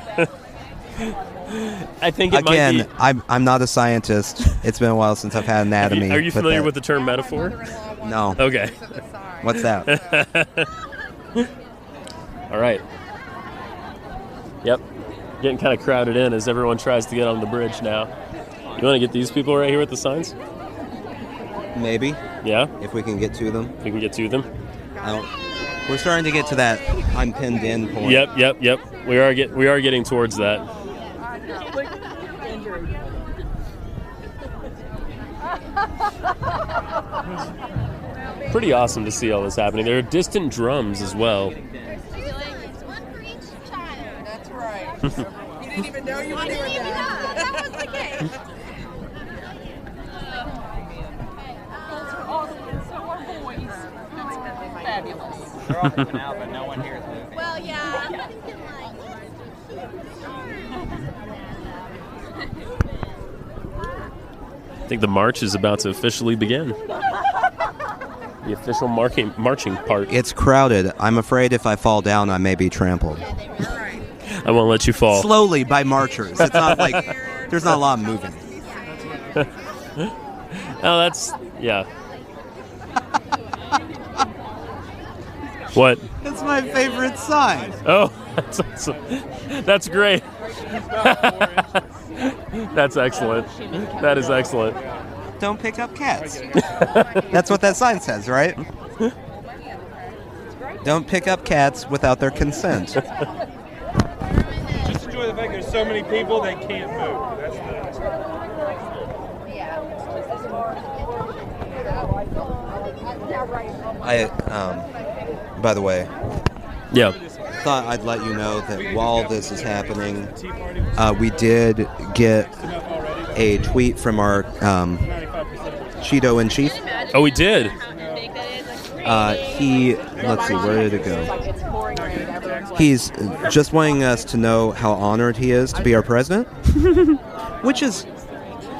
I think it might be. I'm not a scientist. It's been a while since I've had anatomy. Are you familiar with the term metaphor? No. Okay. What's that? All right. Yep. Getting kind of crowded in as everyone tries to get on the bridge now. You want to get these people right here with the signs? Maybe. Yeah? If we can get to them. If we can get to them. We're starting to get to that I'm pinned in point. Yep. We are getting towards that. Pretty awesome to see all this happening. There are distant drums as well. That's right. You didn't even know you were doing that. That was okay. Fabulous. They're all coming out, but no one here is moving. Well, yeah. I think the march is about to officially begin. The official marching part. It's crowded. I'm afraid if I fall down, I may be trampled. I won't let you fall. Slowly by marchers. It's not like there's not a lot of moving. Oh, that's... Yeah. What? That's my favorite sign. Oh, that's awesome. That's great. That's excellent. That is excellent. Don't pick up cats. That's what that sign says, right? Don't pick up cats without their consent. Just enjoy the fact there's so many people they can't move. That's by the way, yeah, thought I'd let you know that while this is happening, we did get a tweet from our Cheeto in Chief. Oh, we did. Let's see, where did it go? He's just wanting us to know how honored he is to be our president, which is,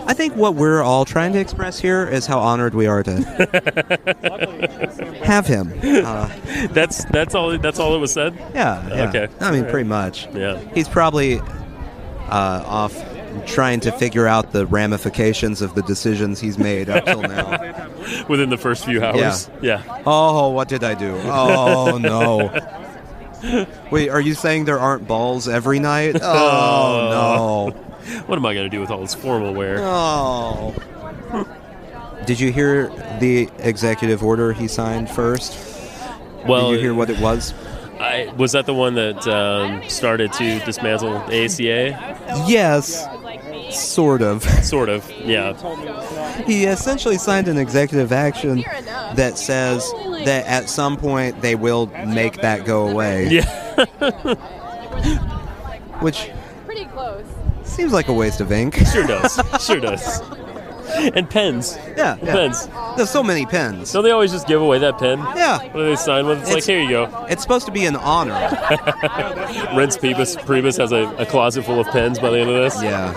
I think, what we're all trying to express here is how honored we are to have him. That's all it was said. Yeah. Okay. I mean, pretty much. Yeah. He's probably off trying to figure out the ramifications of the decisions he's made up till now. Within the first few hours. Yeah. Oh, what did I do? Oh, no. Wait, are you saying there aren't balls every night? Oh, no. What am I going to do with all this formal wear? Oh. Did you hear the executive order he signed first? Well, did you hear what it was? Was that the one that started to dismantle the ACA? Yes. Sort of. Sort of, yeah. He essentially signed an executive action that says that at some point they will make that go away. Yeah. Which Pretty close. seems like a waste of ink. Sure does. Sure does. And pens. Yeah. Pens. There's so many pens. Don't they always just give away that pen? Yeah. What do they sign with? It's like, here you go. It's supposed to be an honor. Reince Priebus has a closet full of pens by the end of this. Yeah.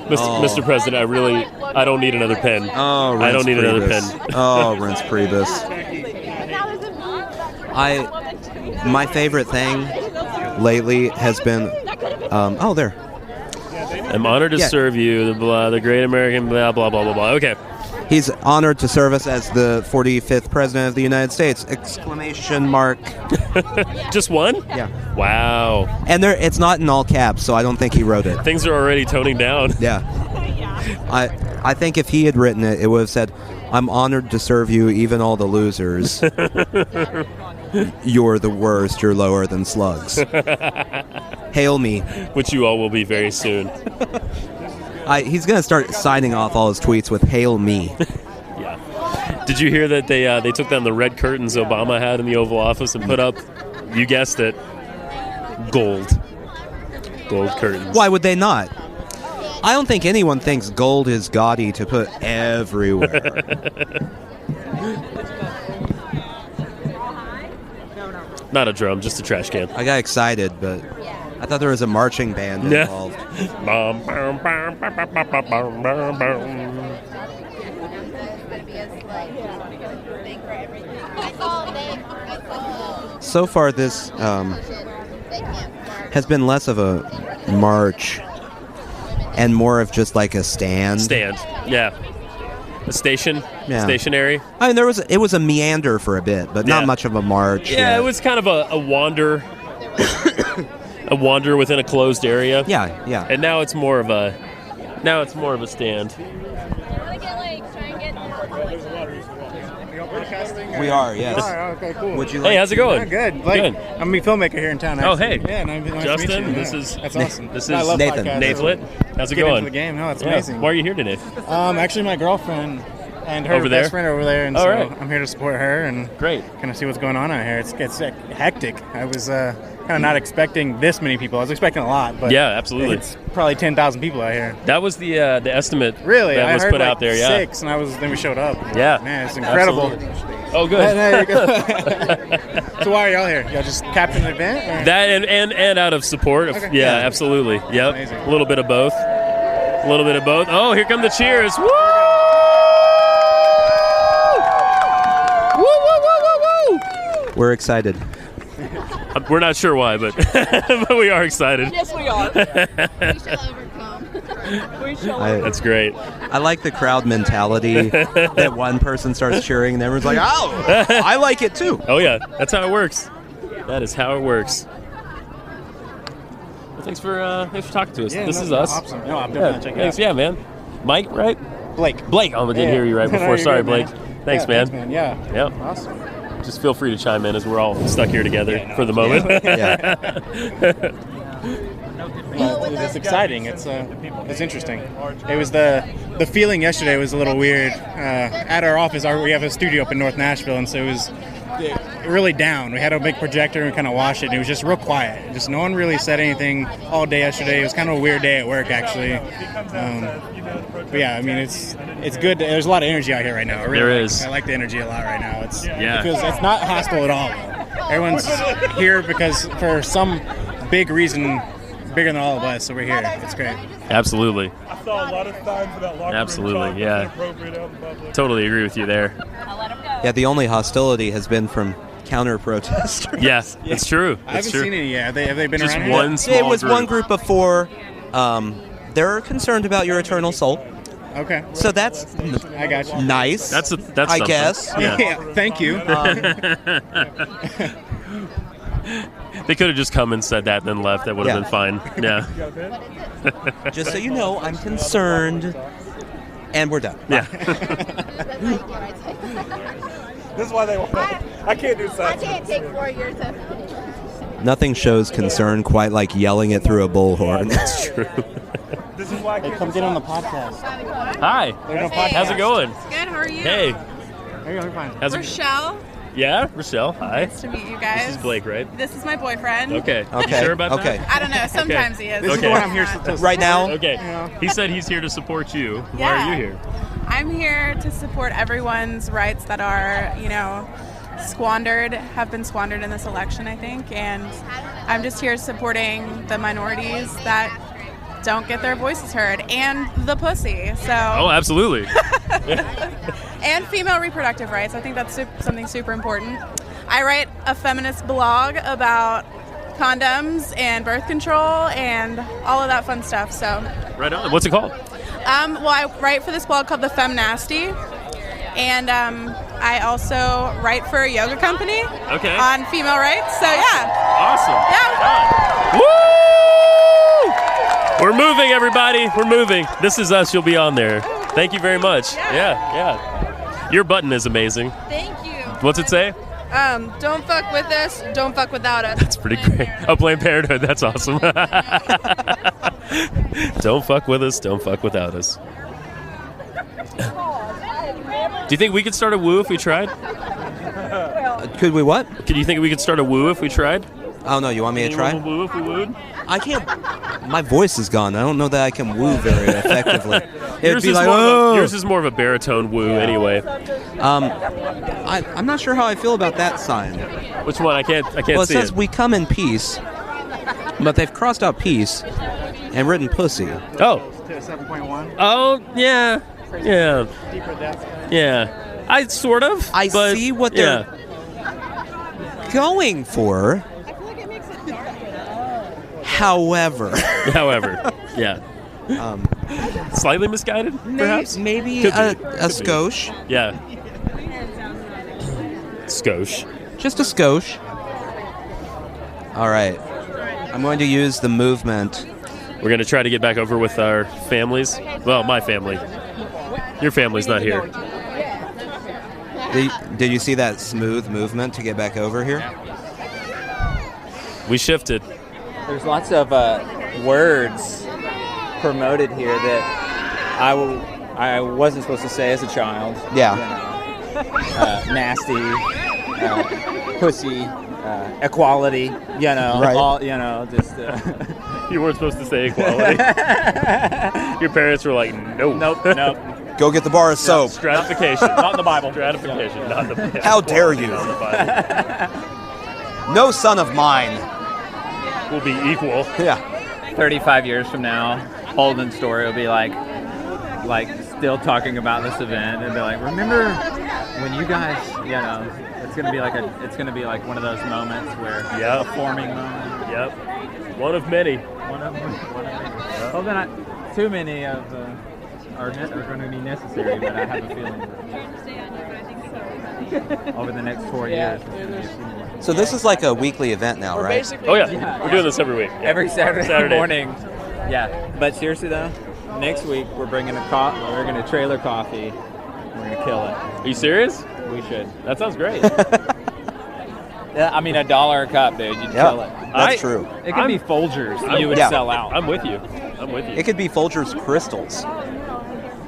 Mr. President, I don't need another pen. Oh, I don't need another Priebus. pen. Oh, Reince Priebus. My favorite thing lately has been, there. I'm honored to serve you, the great American, blah, blah, blah, blah, blah. Okay. He's honored to serve us as the 45th President of the United States! Exclamation mark. Just one? Yeah. Wow. And it's not in all caps, so I don't think he wrote it. Things are already toning down. Yeah. I think if he had written it, it would have said, I'm honored to serve you, even all the losers. You're the worst. You're lower than slugs. Hail me. Which you all will be very soon. He's going to start signing off all his tweets with "Hail me." Yeah. Did you hear that they took down the red curtains Obama had in the Oval Office and put up, you guessed it, gold curtains? Why would they not? I don't think anyone thinks gold is gaudy to put everywhere. Not a drum, just a trash can. I got excited, but I thought there was a marching band involved. So far, this has been less of a march and more of just like a stand. Yeah. A station, Yeah. stationary. I mean, it was a meander for a bit, but not much of a march. Yeah, it was kind of a wander, a wander within a closed area. Yeah. And now it's more of a stand. We are, yes. Okay, cool. Would you Hey, how's it going? Good. Blake, Good. I'm a filmmaker here in town. Oh, Actually. hey. Yeah, nice Justin, to meet you. this Yeah, is that's awesome. This I is love Nathan. podcasts. Nathan. How's it Get going? into the game. No, it's Yeah. amazing. Why are you here today? Actually, my girlfriend and her Over there? best friend over there, and All so right. I'm here to support her and Great. kind of see what's going on out here. It's hectic. I was kind of not expecting this many people. I was expecting a lot, but Yeah, absolutely. it's probably 10,000 people out here. That was the estimate. Really, that I was heard put like out there. Yeah. 6, and then we showed up. Yeah. Man, it's incredible. Absolutely. Oh, good. There you go. So why are y'all here? Y'all just captain the event? Or? That and out of support. Okay. Yeah, Yeah. absolutely. Yep. Amazing. A little bit of both. A little bit of both. Oh, here come the cheers. Woo! Woo, woo, woo, woo, woo! We're excited. We're not sure why, but but we are excited. Yes, we are. We shall overcome. We shall That's great. I like the crowd mentality that one person starts cheering and everyone's like, oh, I like it too. Oh, yeah. That's how it works. That is how it works. Well, thanks for talking to us. Yeah, this no, is us. awesome. No, I'm definitely checking it Thanks. out. Yeah, man. Mike, right? Blake. Oh, I didn't hear you right No, before. you're Sorry, good, Blake. man. Thanks, Yeah, man. Yeah. Yep. Awesome. Just feel free to chime in as we're all stuck here together for the moment. It's exciting. It's interesting. It was the feeling yesterday was a little weird. At our office, we have a studio up in North Nashville, and so it was really down. We had a big projector and kind of watched it, and it was just real quiet. Just no one really said anything all day yesterday. It was kind of a weird day at work, actually. But yeah, I mean, it's good. There's a lot of energy out here right now. I really There like is. it. I like the energy a lot right now. It Yeah. feels it's not hostile at all. Everyone's here because for some big reason, bigger than all of us. So we're here. It's great. Absolutely. I saw a lot of signs for that locker room Absolutely, talk yeah. inappropriate out in public. Totally agree with you there. Yeah, the only hostility has been from counter-protesters. Yes, it's true. I haven't It's true. seen any yet. Have they been Just around one here? small It was group. one group of 4. They're concerned about your eternal soul. Okay. So that's I got you. nice. That's I something. guess. Yeah. Yeah. Thank you. They could have just come and said that and then left. That would have been fine. Yeah. Just so you know, I'm concerned. And we're done. Yeah. This is why they want. I can't do I can't take 4 years of. Nothing shows concern quite like yelling it through a bullhorn. That's true. This is why I can't Come get on the podcast. Hi. Hey. How's it going? Good, how are you? Hey. Hey, I'm fine. How's it? Rochelle. Yeah, Rochelle. Hi. Nice to meet you guys. This is Blake, right? This is my boyfriend. Okay. You sure about that? I don't know. Sometimes he is. This is the one I'm here to Right now? Okay. Yeah. He said he's here to support you. Why Yeah. are you here? I'm here to support everyone's rights that are, have been squandered in this election, I think. And I'm just here supporting the minorities that don't get their voices heard and the pussy. So. Oh, absolutely. And female reproductive rights. I think that's something super important. I write a feminist blog about condoms and birth control and all of that fun stuff. So. Right on. What's it called? Well, I write for this blog called The Feminasty, and I also write for a yoga company on female rights. So Awesome. Yeah. Woo! We're moving, everybody. We're moving. This is us. You'll be on there. Thank you very much. Yeah. Your button is amazing. Thank you. What's it say? Don't fuck with us, don't fuck without us. That's pretty great. Oh, Planned Parenthood. That's awesome. Don't fuck with us. Don't fuck without us. Do you think we could start a woo if we tried? Could we what? Do you think we could start a woo if we tried? Oh, no, you want me to try? Woo if we wooed? I can't. My voice is gone. I don't know that I can woo very effectively. It'd be like, yours is more of a baritone woo anyway. I'm not sure how I feel about that sign. Which one? I can't Well, it see says it. we come in peace, but they've crossed out peace and written pussy. Oh. 7.1. Oh, yeah. Yeah. Deeper depth. Yeah. I sort of. I see what they're going for. However, yeah. Slightly misguided, perhaps? Maybe Could a be. skosh. Yeah. Skosh. Just a skosh. All right. I'm going to use the movement. We're going to try to get back over with our families. Well, my family. Your family's not here. Did you see that smooth movement to get back over here? We shifted. There's lots of words promoted here that I wasn't supposed to say as a child. Yeah. Nasty, pussy, equality. Right. All just. You weren't supposed to say equality. Your parents were like, nope. Nope. Go get the bar of soap. Stratification. Not in the Bible. Stratification, not the Bible. How dare you? Not the Bible. No son of mine will be equal. Yeah. 35 years from now, Holden's story will be like still talking about this event and be like, remember when you guys, it's gonna be like one of those moments where a forming moment. Yep. One of many. Well, then too many of are going to be necessary, but I have a feeling that over the next 4 years. So this is like a weekly event now, right? Oh yeah, we're doing this every week. Every Saturday morning. Yeah, but seriously though, next week we're bringing we're going to trailer coffee. We're going to kill it. Are you serious? We should. That sounds great. I mean, $1 a cup, dude. You'd kill it. That's true. It could be Folgers. You would sell out. I'm with you. It could be Folgers crystals.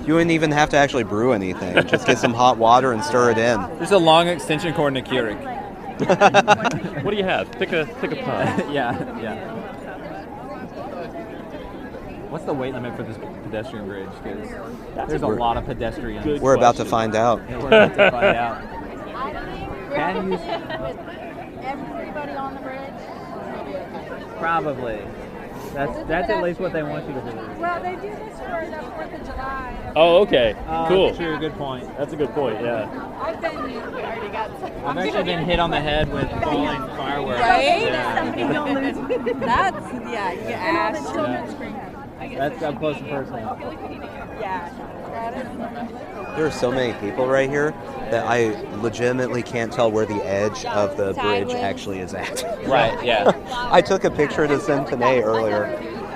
You wouldn't even have to actually brew anything. Just get some hot water and stir it in. There's a long extension cord in a Keurig. What do you have? Pick a pot. Yeah. What's the weight limit for this pedestrian bridge? Because there's a lot of pedestrians. We're about to find out. Yeah, we're about to find out. Can you? Everybody on the bridge? Probably. That's at least what they want you to believe. Well, they do this for the 4th of July. Oh, okay. Cool. True, good point. That's a good point, yeah. I've been already got some. I've actually been hit on the head with falling fireworks. Right? Yeah. That's, you get ash. That's up close and personal. Yeah. There are so many people right here that I legitimately can't tell where the edge of the bridge actually is at. Right, yeah. I took a picture to send to Nate earlier,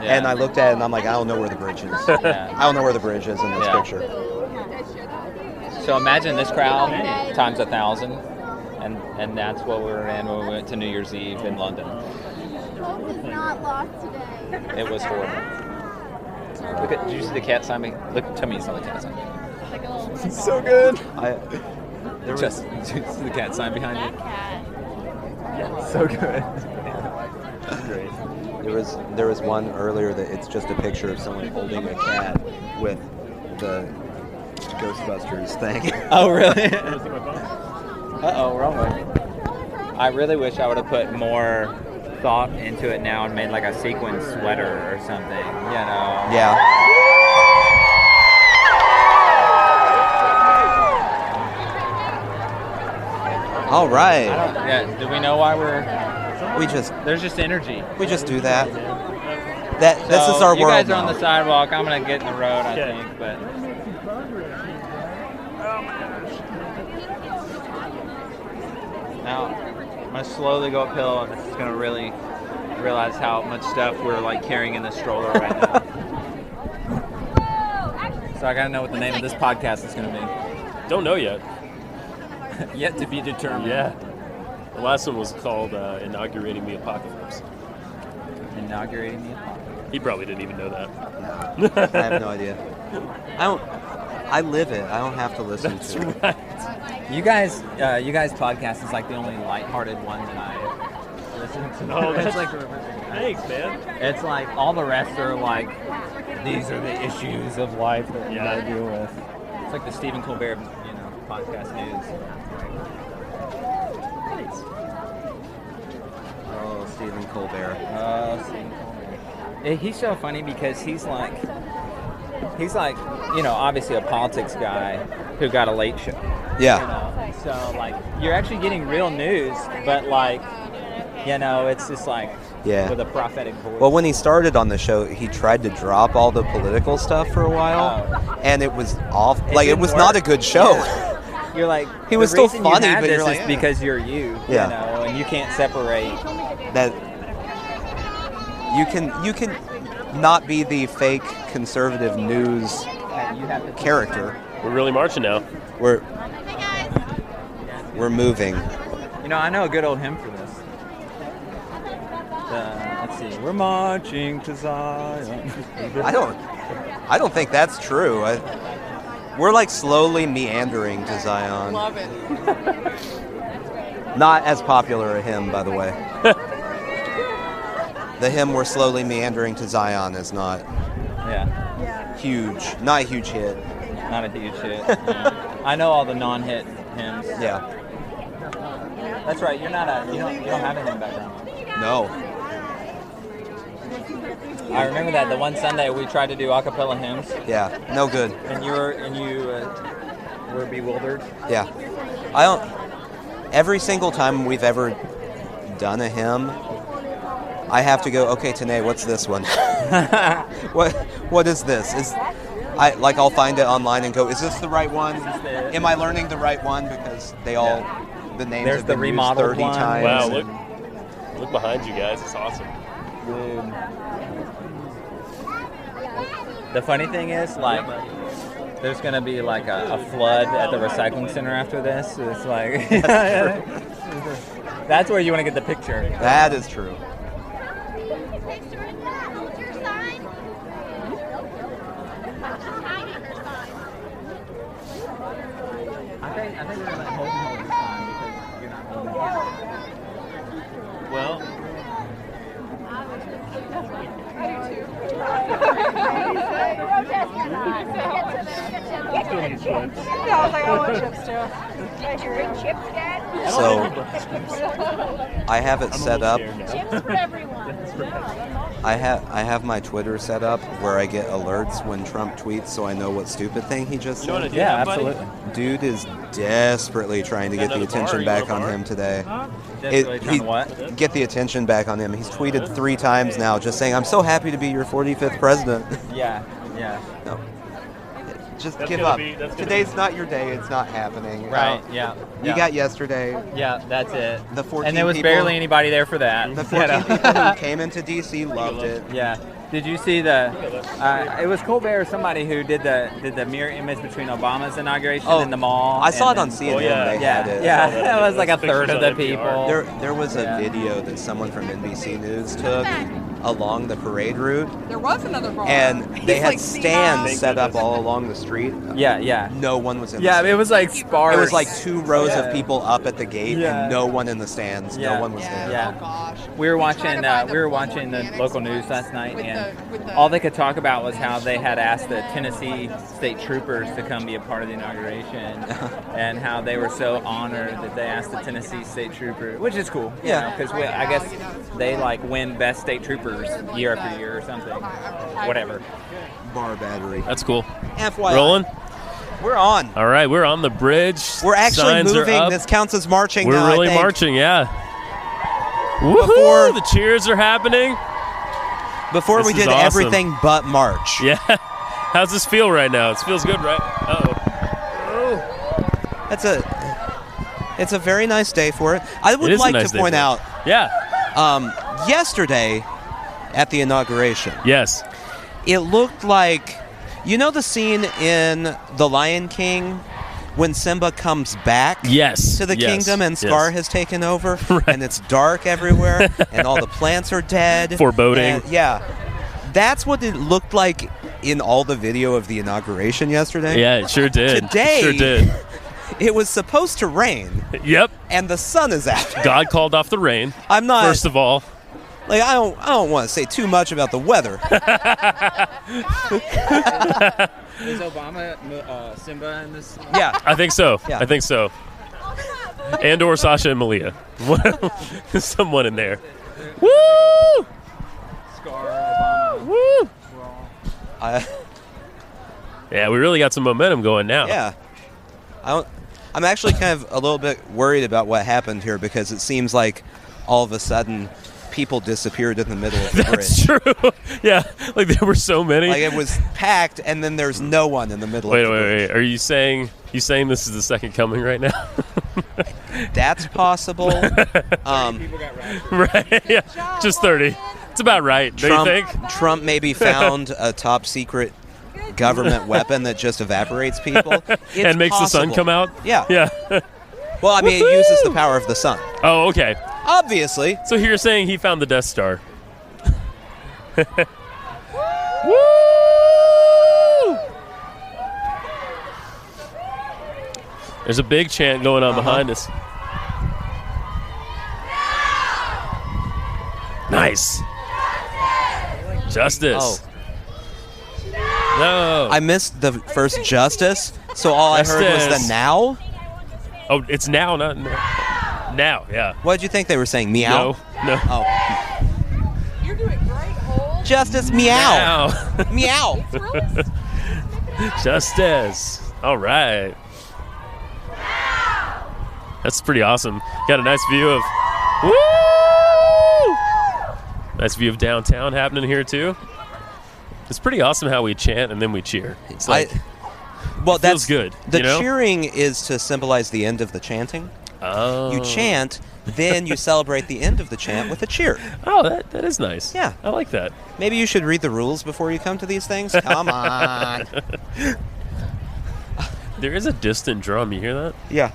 and I looked at it and I'm like, I don't know where the bridge is. Yeah. I don't know where the bridge is in this picture. So imagine this crowd times 1,000, and that's what we were in when we went to New Year's Eve in London. Hope is not lost today. It was horrible. Look at, did you see the cat sign? Look, tell me you saw the cat sign. It's so good. Just see the cat sign behind you. Yeah, so good. Great. There was one earlier that it's just a picture of someone holding a cat with the Ghostbusters thing. Oh, really? Uh-oh, wrong way. I really wish I would have put more thought into it now and made like a sequin sweater or something, you know? Yeah. All right. Do we know why there's just energy. We just do that. This is our world. You guys are on now. the sidewalk. I'm gonna get in the road, I think, but. Now, I'm gonna slowly go uphill, and this is gonna really realize how much stuff we're like carrying in the stroller right now. So I gotta know what the name of this podcast is gonna be. Don't know yet. Yet to be determined. Yeah. The last one was called Inaugurating the Apocalypse. Inaugurating the Apocalypse. He probably didn't even know that. I have no idea. I live it. I don't have to listen to it. Right. You guys' podcast is like the only lighthearted one that I listen to. Oh, it's that's like, thanks, man. It's like all the rest are like, these are the issues of life that you gotta deal with. It's like the Stephen Colbert, podcast news. Oh, Stephen Colbert. Stephen Colbert. He's so funny because he's like, obviously a politics guy who got a late show. Yeah. So like, you're actually getting real news, but like, it's just like with a prophetic voice. Well, when he started on the show, he tried to drop all the political stuff for a while, and it was off. It was not a good show. Yeah. You're like, he was still funny, but you're like, because you're you know, and you can't separate that. You can not be the fake conservative news character. We're really marching now. We're moving. I know a good old hymn for this. Let's see. We're marching to Zion. I don't think that's true. We're like slowly meandering to Zion. Love it. Not as popular a hymn, by the way. The hymn "We're Slowly Meandering to Zion" is not huge. Not a huge hit. Not a huge hit. I know all the non-hit hymns. Yeah. That's right. You don't have a hymn background. No. I remember that the one Sunday we tried to do a cappella hymns. Yeah. No good. And you were bewildered. Yeah. Every single time we've ever done a hymn, I have to go, okay, Tanae, what's this one? What is this? I'll find it online and go, is this the right one? Am I learning the right one? Because they all, the names have been used 30 times. Wow, look behind you guys. It's awesome. Dude. The funny thing is, there's going to be a flood at the recycling center after this. It's like, that's where you want to get the picture. That is true. I think we're going to hold this time because you're not holding it. Well, So I have it set up. I have my Twitter set up where I get alerts when Trump tweets, so I know what stupid thing he just said. Yeah, absolutely. Dude is desperately trying to get the attention back on him today. What? Get the attention back on him. He's tweeted 3 times now, just saying, "I'm so happy to be your 45th president." Yeah. No. Just That's give gonna up. be- that's gonna Today's be- not your day. It's not happening. Right, yeah. You yeah. got yesterday. Yeah, that's it. The 14 and there was people- barely anybody there for that. The 14 people who came into D.C. loved it. Yeah. Did you see the? It was Colbert or somebody who did the mirror image between Obama's inauguration and the mall. I saw it and on then- CNN. They had it. Yeah, that was like a third of the people. There was a video that someone from NBC News took along the parade route, There was another bar. and they He's had like, "See stands now?" set up all along the street. Yeah. No one was in. Yeah, the it was like sparse. It was like 2 rows Yeah. of people up at the gate, Yeah. and no one in the stands. No one was there. Yeah. We were watching the local news last night, and all they could talk about was how they had asked the Tennessee state troopers to come be a part of the inauguration, and how they were so honored that they asked the Tennessee state trooper, which is cool. Yeah. Because I guess they like win best state troopers year after year or something. Whatever. Bar battery. That's cool. FYI. Rolling. We're on. All right, we're on the bridge. We're actually Signs are moving. up. This counts as marching. We're now, I really think. marching, yeah. Woohoo! The cheers are happening. Before This we is did awesome. everything but march. Yeah. How's this feel right now? It feels good, right? It's a very nice day for it. I would It is a like nice to day point for it. out. Yeah. Yesterday, at the inauguration. Yes. It looked like, you know, the scene in The Lion King when Simba comes back Yes. to the Yes. kingdom and Yes. Scar has taken over and it's dark everywhere and all the plants are dead. Foreboding. And, yeah. That's what it looked like in all the video of the inauguration yesterday. Yeah, it sure did. Today, Sure did. it was supposed to rain. Yep. And the sun is out. God called off the rain. I'm not. First of all. Like I don't want to say too much about the weather. Is Obama Simba in this? Yeah. I think so. Yeah. I think so. And or Sasha and Malia. Someone in there. Woo! Scar, Obama. Woo! Yeah, we really got some momentum going now. Yeah. I'm actually kind of a little bit worried about what happened here because it seems like all of a sudden people disappeared in the middle of the That's bridge. true. Yeah, like there were so many. Like it was packed and then there's no one in the middle of the bridge. Wait. Are you saying this is the second coming right now? That's possible. Right. Yeah. Just 30. It's about right. Don't you think? Trump maybe found a top secret government weapon that just evaporates people. It's and makes the sun possible. come out? Yeah. Yeah. Well, I mean, it uses the power of the sun. Oh, okay. Obviously. So you're saying he found the Death Star. Woo! There's a big chant going on behind us. Nice. Justice. Oh. No. I missed the first justice, so all I heard was Justice. the now. Oh, it's now, not now. Now, yeah. What did you think they were saying? Meow? No. Oh. You're doing great, Cole. Justice, meow. Meow. Justice. All right. That's pretty awesome. Got a nice view of. Woo! Nice view of downtown happening here too. It's pretty awesome how we chant and then we cheer. It's like Well, it that's feels good. The you know? cheering is to symbolize the end of the chanting. Oh. You chant, then you celebrate the end of the chant with a cheer. Oh, that is nice. Yeah. I like that. Maybe you should read the rules before you come to these things. Come on. There is a distant drum. You hear that? Yeah.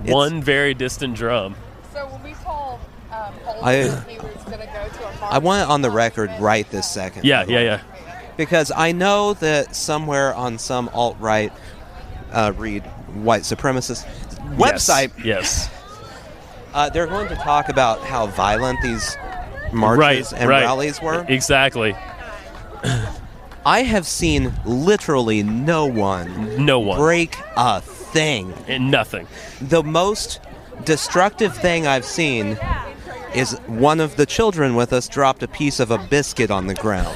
One very distant drum. So when we told I- he was going to go to a I want it on the record right this second. Yeah. Because I know that somewhere on some alt-right, read white supremacist website, Yes. they're going to talk about how violent these marches and rallies were. Exactly. I have seen literally no one break a thing. And nothing. The most destructive thing I've seen is one of the children with us dropped a piece of a biscuit on the ground.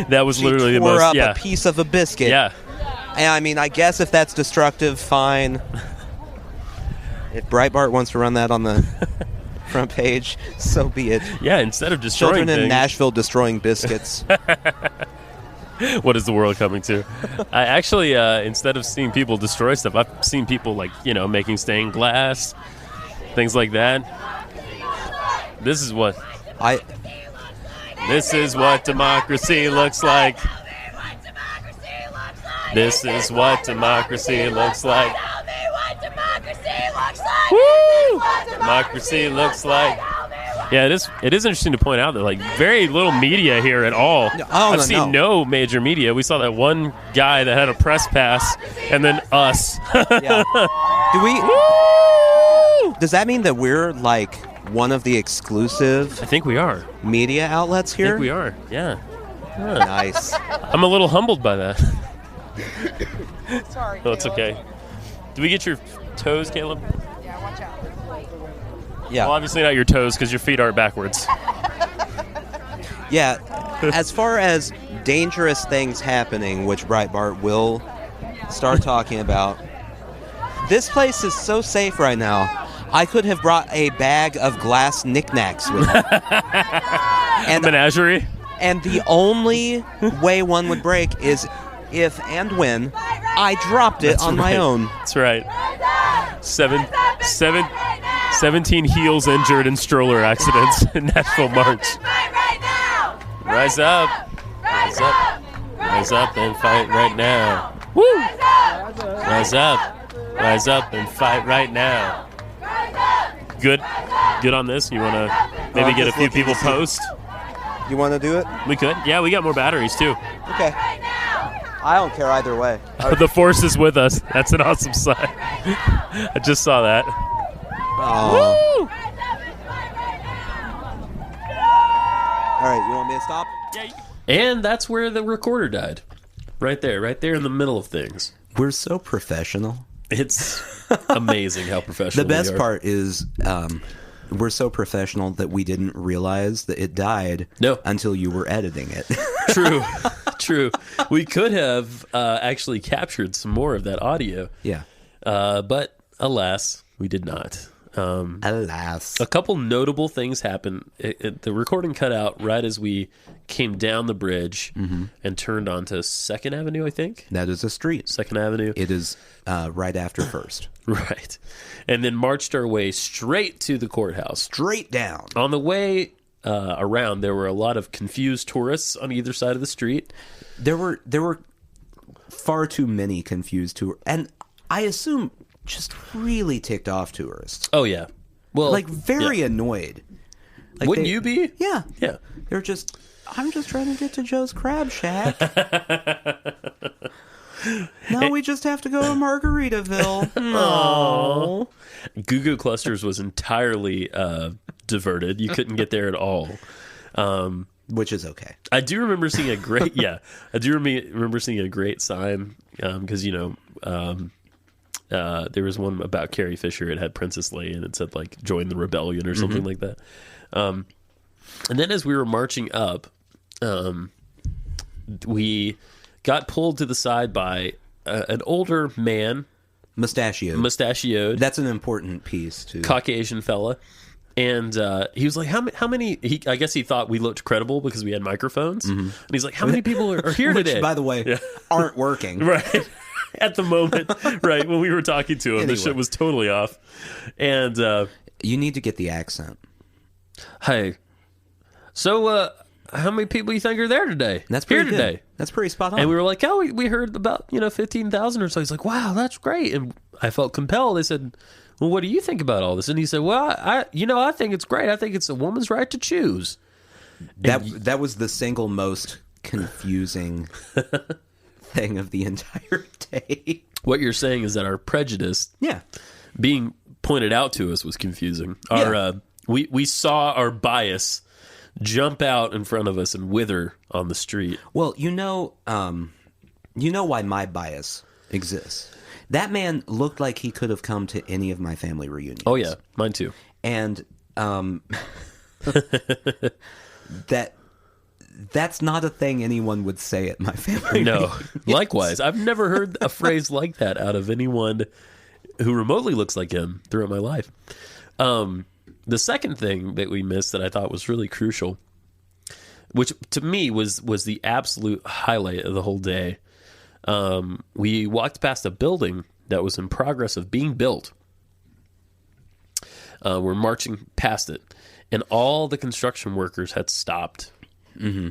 That was She literally the tore most. up Yeah. a piece of a biscuit. Yeah. And I mean, I guess if that's destructive, fine. If Breitbart wants to run that on the front page, so be it. Yeah. Instead of destroying Children in things. Nashville destroying biscuits. What is the world coming to? I actually, instead of seeing people destroy stuff, I've seen people making stained glass, things like that. This is what democracy looks like. This is what democracy looks like. Woo! Democracy looks like. Yeah, it is interesting to point out that very little media here at all. I've seen no major media. We saw that one guy that had a press pass, and then us. Yeah. Does that mean that we're one of the exclusive? I think we are media outlets here. I think we are. Yeah. Nice. I'm a little humbled by that. Sorry. Oh, it's okay. Did we get your toes, Caleb? Yeah, watch out. Yeah. Well, obviously not your toes because your feet are backwards. Yeah. As far as dangerous things happening, which Breitbart will start talking about, this place is so safe right now. I could have brought a bag of glass knickknacks with me. And menagerie? And the only way one would break is if and when I dropped it on my own. That's right. 17 heels injured in stroller accidents in Nashville March. Rise up. Rise up. Rise up and fight right now. Woo! Rise up. Rise up and fight right now. Good on this. You want to maybe get a few people post? You want to do it? We could. Yeah, we got more batteries too. Okay. I don't care either way. The force is with us. That's an awesome sign. I just saw that. Oh. Woo! All right, you want me to stop? And that's where the recorder died. Right there in the middle of things. We're so professional. It's amazing how professional we are. The best are. part is we're so professional that we didn't realize that it died until you were editing it. True. We could have actually captured some more of that audio. Yeah. But alas, we did not. Alas. A couple notable things happened. The recording cut out right as we came down the bridge and turned onto 2nd Avenue, I think. That is a street. 2nd Avenue. It is right after 1st. Right. And then marched our way straight to the courthouse. Straight down. On the way around, there were a lot of confused tourists on either side of the street. There were far too many confused tourists. And I assume just really ticked off tourists. Oh, yeah. Well, very annoyed. Wouldn't you be? Yeah. Yeah. They're just, I'm just trying to get to Joe's Crab Shack. Now we just have to go to Margaritaville. No. Goo Clusters was entirely diverted. You couldn't get there at all. Which is okay. I do remember seeing a great, remember seeing a great sign because, there was one about Carrie Fisher. It had Princess Leia and it said join the rebellion or something like that. And then as we were marching up, we got pulled to the side by an older man. Mustachioed. That's an important piece too. Caucasian fella. And he was like, how many? I guess he thought we looked credible because we had microphones. And he's like, how many people are here today? Which, by the way, aren't working. Right. At the moment, right, when we were talking to him, the shit was totally off. And you need to get the accent. Hey, so how many people you think are there today? That's here pretty today. Good. That's pretty spot on. And we were like, oh, we heard about 15,000 or so. He's like, wow, that's great. And I felt compelled. They said, well, what do you think about all this? And he said, well, I think it's great. I think it's a woman's right to choose. That was the single most confusing thing of the entire day. What you're saying is that our prejudice, being pointed out to us, was confusing. We saw our bias jump out in front of us and wither on the street. Well, you know why my bias exists. That man looked like he could have come to any of my family reunions. Oh yeah, mine too. And that's not a thing anyone would say at my family. No, likewise. I've never heard a phrase like that out of anyone who remotely looks like him throughout my life. The second thing that we missed that I thought was really crucial which to me was the absolute highlight of the whole day. We walked past a building that was in progress of being built. We're marching past it, and all the construction workers had stopped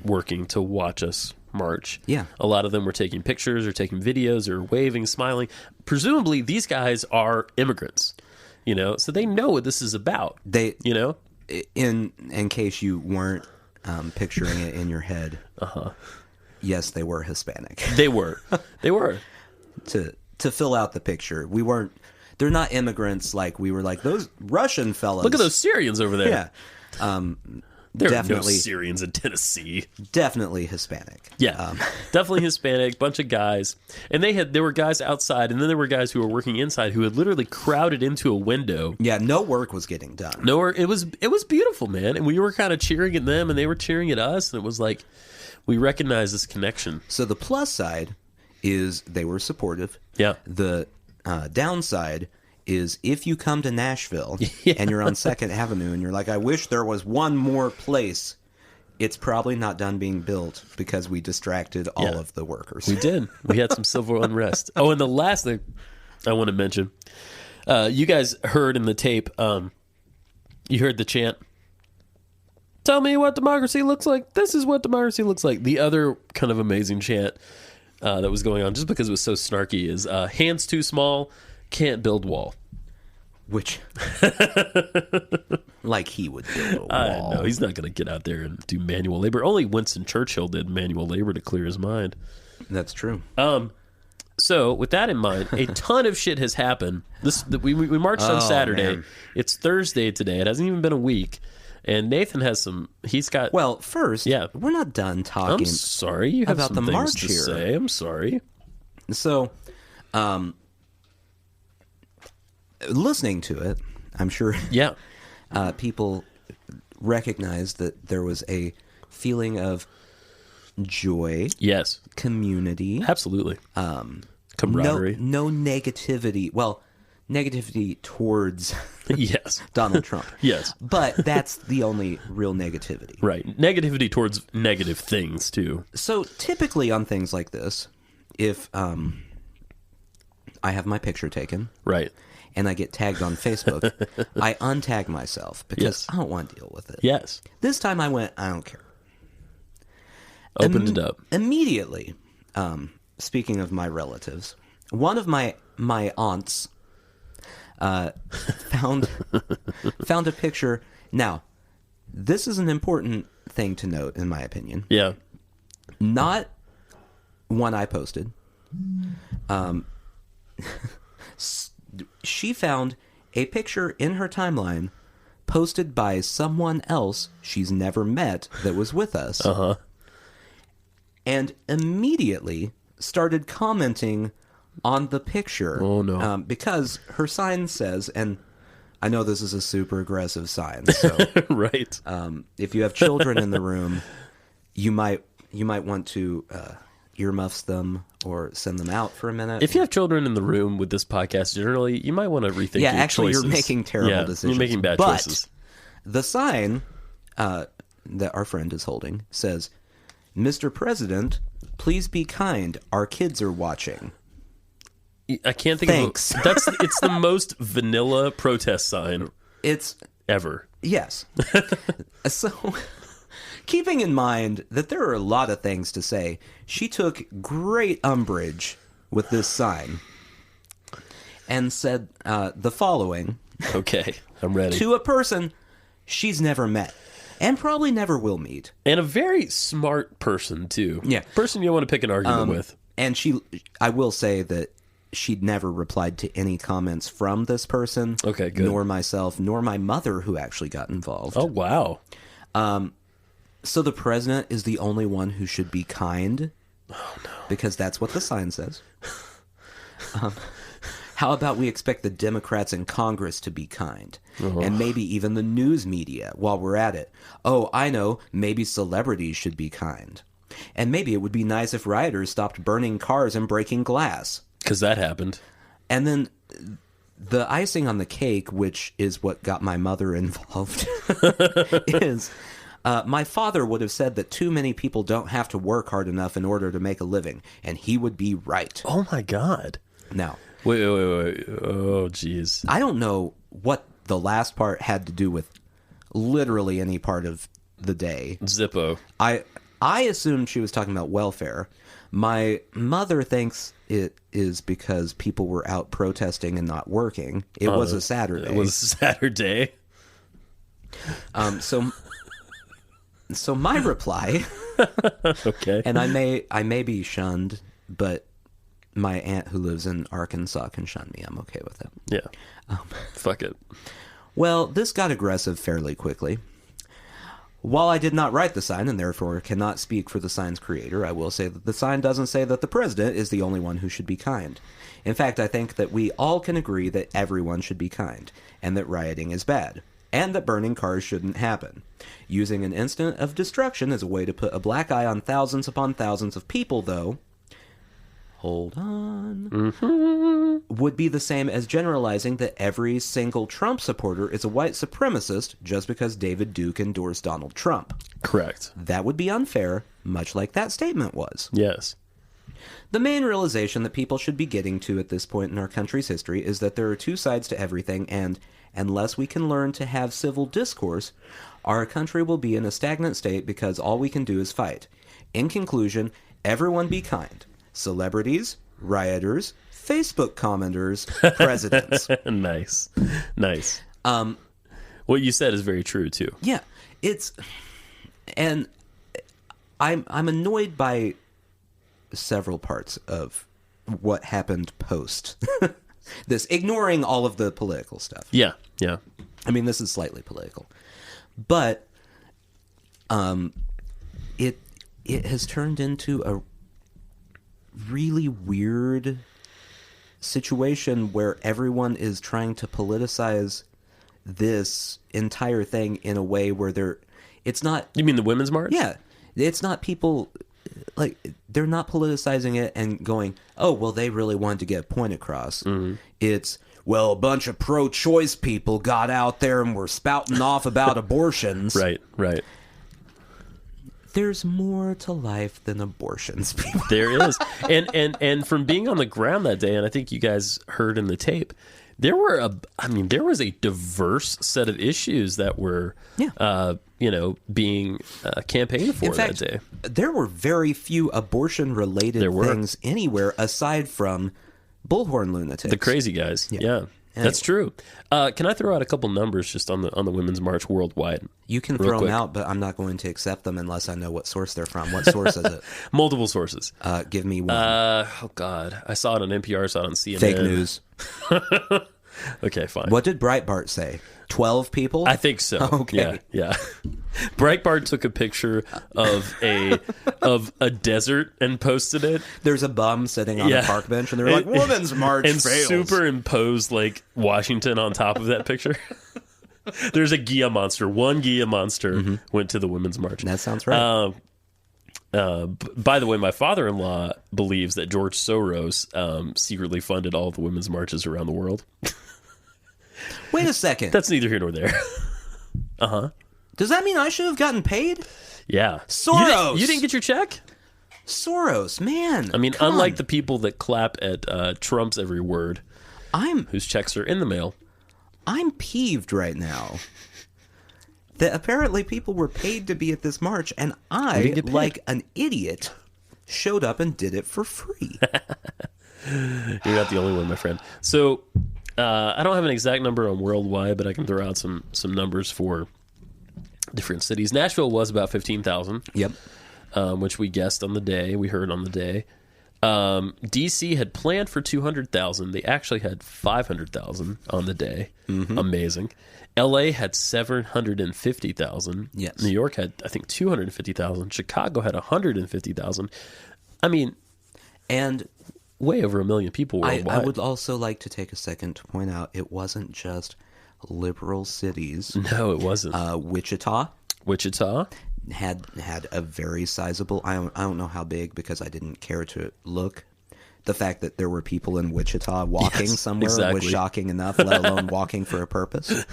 working to watch us march. Yeah. A lot of them were taking pictures or taking videos or waving, smiling. Presumably, these guys are immigrants, so they know what this is about. In case you weren't picturing it in your head, yes, they were Hispanic. They were. To fill out the picture, they're not immigrants like we were like those Russian fellas. Look at those Syrians over there. Yeah. There definitely are no Syrians in Tennessee. Definitely Hispanic. Yeah, definitely Hispanic. Bunch of guys, and there were guys outside, and then there were guys who were working inside who had literally crowded into a window. Yeah, no work was getting done. No work. It was beautiful, man, and we were kind of cheering at them, and they were cheering at us, and it was like we recognized this connection. So the plus side is they were supportive. Yeah. The downside is if you come to Nashville and you're on 2nd Avenue and you're like, I wish there was one more place, it's probably not done being built because we distracted all of the workers. We did. We had some civil unrest. Oh, and the last thing I want to mention, you guys heard in the tape, you heard the chant, "Tell me what democracy looks like. This is what democracy looks like." The other kind of amazing chant that was going on, just because it was so snarky, is hands too small, can't build wall. Which, like he would build a wall. No, he's not going to get out there and do manual labor. Only Winston Churchill did manual labor to clear his mind. That's true. So, with that in mind, a ton of shit has happened. We marched on Saturday. Man. It's Thursday today. It hasn't even been a week. And Nathan has he's got... Well, first, we're not done talking. I'm sorry. You have about some the things march to here. say. I'm sorry. So, listening to it, I'm sure people recognized that there was a feeling of joy. Yes. Community. Absolutely. Camaraderie. No negativity. Well, negativity towards Donald Trump. Yes. But that's the only real negativity. Right. Negativity towards negative things, too. So typically on things like this, if I have my picture taken. Right. And I get tagged on Facebook, I untag myself because I don't want to deal with it. Yes. This time I went, I don't care. Opened it up. Immediately, speaking of my relatives, one of my aunts found a picture. Now, this is an important thing to note, in my opinion. Yeah. Not one I posted. She found a picture in her timeline posted by someone else she's never met that was with us. And immediately started commenting on the picture. Oh, no. Because her sign says, and I know this is a super aggressive sign, so right. If you have children in the room, you might want to earmuffs them or send them out for a minute. If you have children in the room with this podcast, generally, you might want to rethink your actually, choices. you're making terrible decisions. You're making bad choices. The sign that our friend is holding says, "Mr. President, please be kind. Our kids are watching." I can't think of it's the most vanilla protest sign ever. Yes. So, keeping in mind that there are a lot of things to say, she took great umbrage with this sign and said the following. Okay, I'm ready. To a person she's never met and probably never will meet. And a very smart person, too. Yeah. Person you want to pick an argument with. And I will say that she'd never replied to any comments from this person. Okay, good. Nor myself, nor my mother, who actually got involved. Oh, wow. So the president is the only one who should be kind. Oh, no. Because that's what the sign says. How about we expect the Democrats in Congress to be kind? And maybe even the news media while we're at it. Oh, I know, maybe celebrities should be kind. And maybe it would be nice if rioters stopped burning cars and breaking glass. Because that happened. And then the icing on the cake, which is what got my mother involved, is My father would have said that too many people don't have to work hard enough in order to make a living, and he would be right. Oh, my God. Now, wait. Oh, jeez. I don't know what the last part had to do with literally any part of the day. Zippo. I assumed she was talking about welfare. My mother thinks it is because people were out protesting and not working. It was a Saturday. It was a Saturday. So my reply, okay, and I may be shunned, but my aunt who lives in Arkansas can shun me. I'm okay with it. Yeah. Fuck it. Well, this got aggressive fairly quickly. While I did not write the sign and therefore cannot speak for the sign's creator, I will say that the sign doesn't say that the president is the only one who should be kind. In fact, I think that we all can agree that everyone should be kind, and that rioting is bad, and that burning cars shouldn't happen. Using an instant of destruction as a way to put a black eye on thousands upon thousands of people, though, hold on, would be the same as generalizing that every single Trump supporter is a white supremacist just because David Duke endorsed Donald Trump. Correct. That would be unfair, much like that statement was. Yes. The main realization that people should be getting to at this point in our country's history is that there are two sides to everything, and unless we can learn to have civil discourse, our country will be in a stagnant state because all we can do is fight. In conclusion, everyone be kind. Celebrities, rioters, Facebook commenters, presidents. Nice. What you said is very true too. Yeah, and I'm annoyed by several parts of what happened post this, ignoring all of the political stuff. Yeah. I mean, this is slightly political, but it has turned into a really weird situation where everyone is trying to politicize this entire thing in a way where it's not... You mean the Women's March? Yeah. It's not people... Like, they're not politicizing it and going, oh, well, they really wanted to get a point across. Mm-hmm. It's, well, a bunch of pro-choice people got out there and were spouting off about abortions. Right. There's more to life than abortions, people. There is. And from being on the ground that day, and I think you guys heard in the tape, there was a diverse set of issues that were, being campaigned for that day. There were very few abortion-related things anywhere aside from bullhorn lunatics. The crazy guys. Yeah. Anyway. That's true. Can I throw out a couple numbers just on the Women's March worldwide? You can throw them out, but I'm not going to accept them unless I know what source they're from. What source is it? Multiple sources. Give me one. Oh, God. I saw it on NPR, I saw it on CNN. Fake news. Okay, fine. What did Breitbart say? 12 people? I think so. Okay. Yeah. Breitbart took a picture of a desert and posted it. There's a bum sitting on a park bench, and they're like, Women's March and fails. Superimposed, like, Washington on top of that picture. There's a Gia monster. One Gia monster went to the Women's March. That sounds right. By the way, my father-in-law believes that George Soros secretly funded all of the women's marches around the world. Wait a second. That's neither here nor there. Does that mean I should have gotten paid? Yeah. Soros! You didn't get your check? Soros, man. I mean, unlike the people that clap at Trump's every word, whose checks are in the mail. I'm peeved right now that apparently people were paid to be at this march, and I, like an idiot, showed up and did it for free. You're not the only one, my friend. So, I don't have an exact number on worldwide, but I can throw out some numbers for different cities. Nashville was about 15,000. Yep. Which we guessed on the day. We heard on the day. D.C. had planned for 200,000. They actually had 500,000 on the day. Mm-hmm. Amazing. L.A. had 750,000. Yes. New York had, I think, 250,000. Chicago had 150,000. I mean, and way over 1 million people worldwide. I would also like to take a second to point out it wasn't just liberal cities. No, it wasn't. Wichita had a very sizable. I don't know how big because I didn't care to look. The fact that there were people in Wichita walking somewhere was shocking enough, let alone walking for a purpose.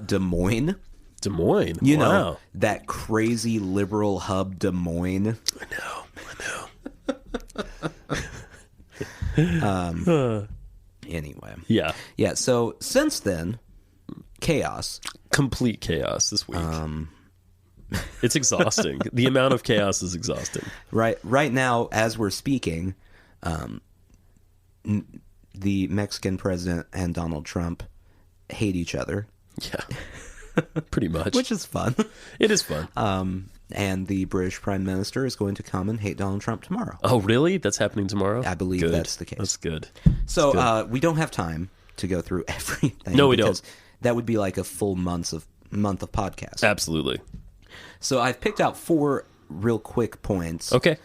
Des Moines Des Moines. You wow. know, that crazy liberal hub Des Moines. I know. Anyway. Yeah. Yeah, so since then, chaos. Complete chaos this week. It's exhausting. The amount of chaos is exhausting. Right now, as we're speaking, the Mexican president and Donald Trump hate each other. Yeah. Pretty much. Which is fun. It is fun. And the British Prime Minister is going to come and hate Donald Trump tomorrow. Oh, really? That's happening tomorrow? I believe Good. that's the case. That's good. So we don't have time to go through everything. No, we because don't. That would be like a full month of podcast. Absolutely. So I've picked out 4 real quick points. Okay.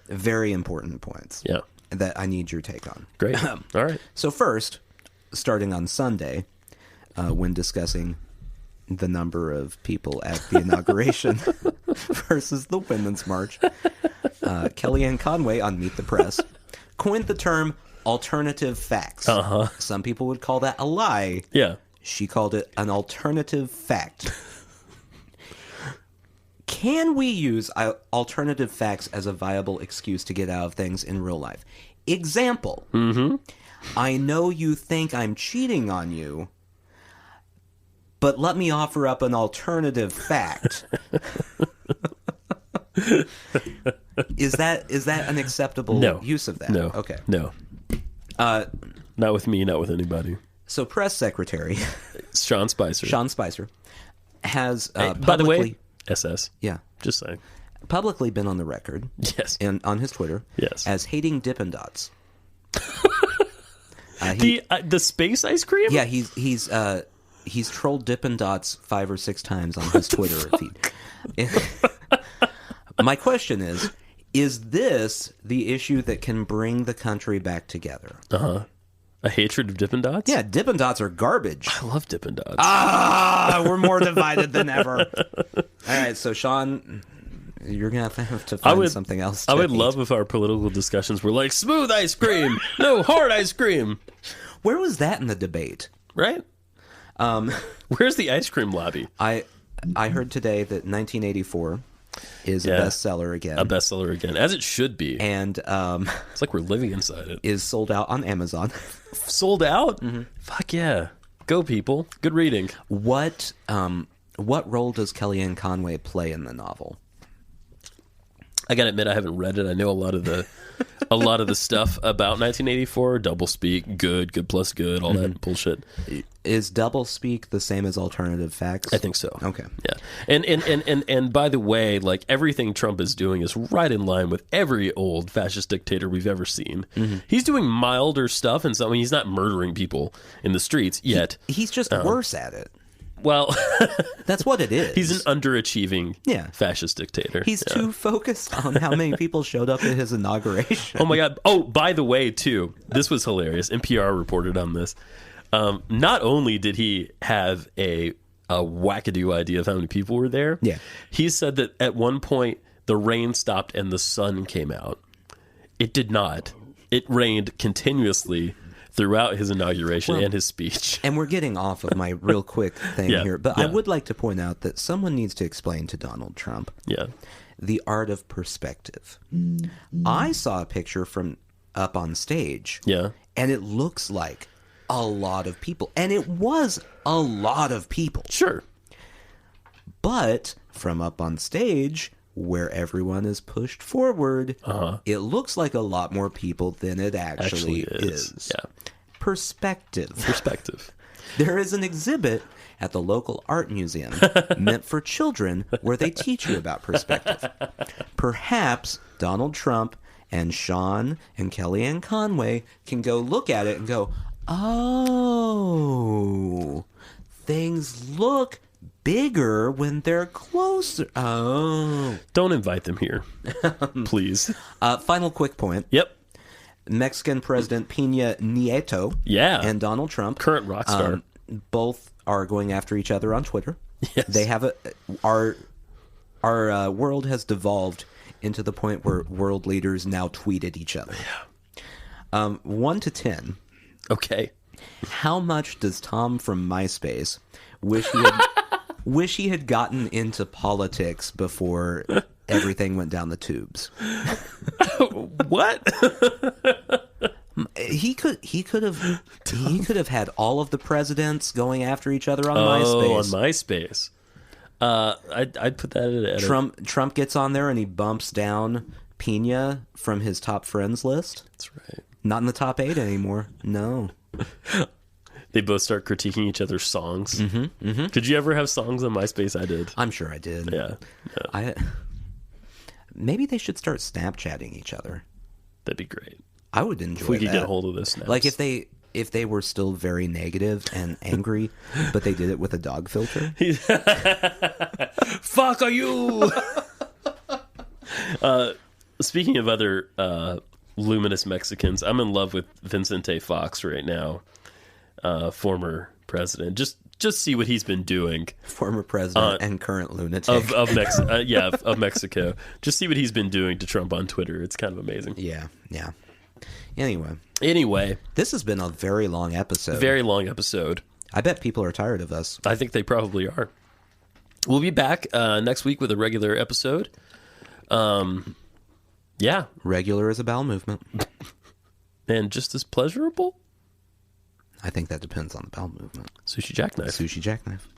Very important points. Yeah. That I need your take on. Great. All right. So first, starting on Sunday, when discussing the number of people at the inauguration versus the Women's March, Kellyanne Conway on Meet the Press coined the term alternative facts. Uh-huh. Some people would call that a lie. Yeah. She called it an alternative fact. Can we use alternative facts as a viable excuse to get out of things in real life? Example. Mm-hmm. I know you think I'm cheating on you, but let me offer up an alternative fact. Is that an acceptable use of that? No. Okay. No. Not with me, not with anybody. So press secretary Sean Spicer has by the way, SS. Yeah. Just saying. Publicly been on the record. Yes. And on his Twitter. Yes. As hating Dippin' Dots. The space ice cream? Yeah, he's trolled Dippin' Dots 5 or 6 times on his Twitter feed. My question is this the issue that can bring the country back together? Uh-huh. A hatred of Dippin' Dots? Yeah, Dippin' Dots are garbage. I love Dippin' Dots. We're more divided than ever. All right, so Sean, you're going to have to find something else to I would hate. love if our political discussions were like, smooth ice cream, no hard ice cream. Where was that in the debate? Right? Where's the ice cream lobby? I heard today that 1984 is a bestseller again. A bestseller again, as it should be. And it's like we're living inside it. Is sold out on Amazon. Sold out? Mm-hmm. Fuck yeah. Go, people. Good reading. What role does Kellyanne Conway play in the novel? I gotta admit, I haven't read it. I know a lot of the stuff about 1984. Doublespeak, good plus good, all that bullshit. Is doublespeak the same as alternative facts? I think so. Okay. Yeah. And by the way, like everything Trump is doing is right in line with every old fascist dictator we've ever seen. Mm-hmm. He's doing milder stuff, and he's not murdering people in the streets yet. He's just worse at it. Well, that's what it is. He's an underachieving fascist dictator. He's too focused on how many people showed up at his inauguration. Oh, my God. Oh, by the way, too, this was hilarious. NPR reported on this. Not only did he have a wackadoo idea of how many people were there, he said that at one point the rain stopped and the sun came out. It did not. It rained continuously throughout his inauguration and his speech. And we're getting off of my real quick thing here, but I would like to point out that someone needs to explain to Donald Trump the art of perspective. I saw a picture from up on stage, and it looks like a lot of people, and it was a lot of people. Sure. But from up on stage, where everyone is pushed forward, it looks like a lot more people than it actually is. Yeah. Perspective. There is an exhibit at the local art museum meant for children where they teach you about perspective. Perhaps Donald Trump and Sean and Kellyanne Conway can go look at it and go, oh, things look bigger when they're closer. Oh. Don't invite them here, please. Final quick point. Yep. Mexican President Peña Nieto and Donald Trump, current rock star, both are going after each other on Twitter. Yes. They have our world has devolved into the point where world leaders now tweet at each other. 1 to 10. Okay. How much does Tom from MySpace wish he had Wish he had gotten into politics before everything went down the tubes. What? He could have had all of the presidents going after each other on MySpace. On MySpace. I'd put that at Trump gets on there and he bumps down Pena from his top friends list. That's right. Not in the top 8 anymore. No. They both start critiquing each other's songs. Mm-hmm, mm-hmm. Did you ever have songs on MySpace? I did. I'm sure I did. Yeah. Maybe they should start Snapchatting each other. That'd be great. I would enjoy if we could that. get a hold of this. Like if they were still very negative and angry, but they did it with a dog filter. Fuck are you? Speaking of other luminous Mexicans, I'm in love with Vicente Fox right now, former president. Just see what he's been doing. Former president and current lunatic of Mexico. Just see what he's been doing to Trump on Twitter. It's kind of amazing. Yeah. Anyway, this has been a very long episode. Very long episode. I bet people are tired of us. I think they probably are. We'll be back next week with a regular episode. Yeah. Regular as a bowel movement. And just as pleasurable? I think that depends on the bowel movement. Sushi jackknife. Sushi jackknife.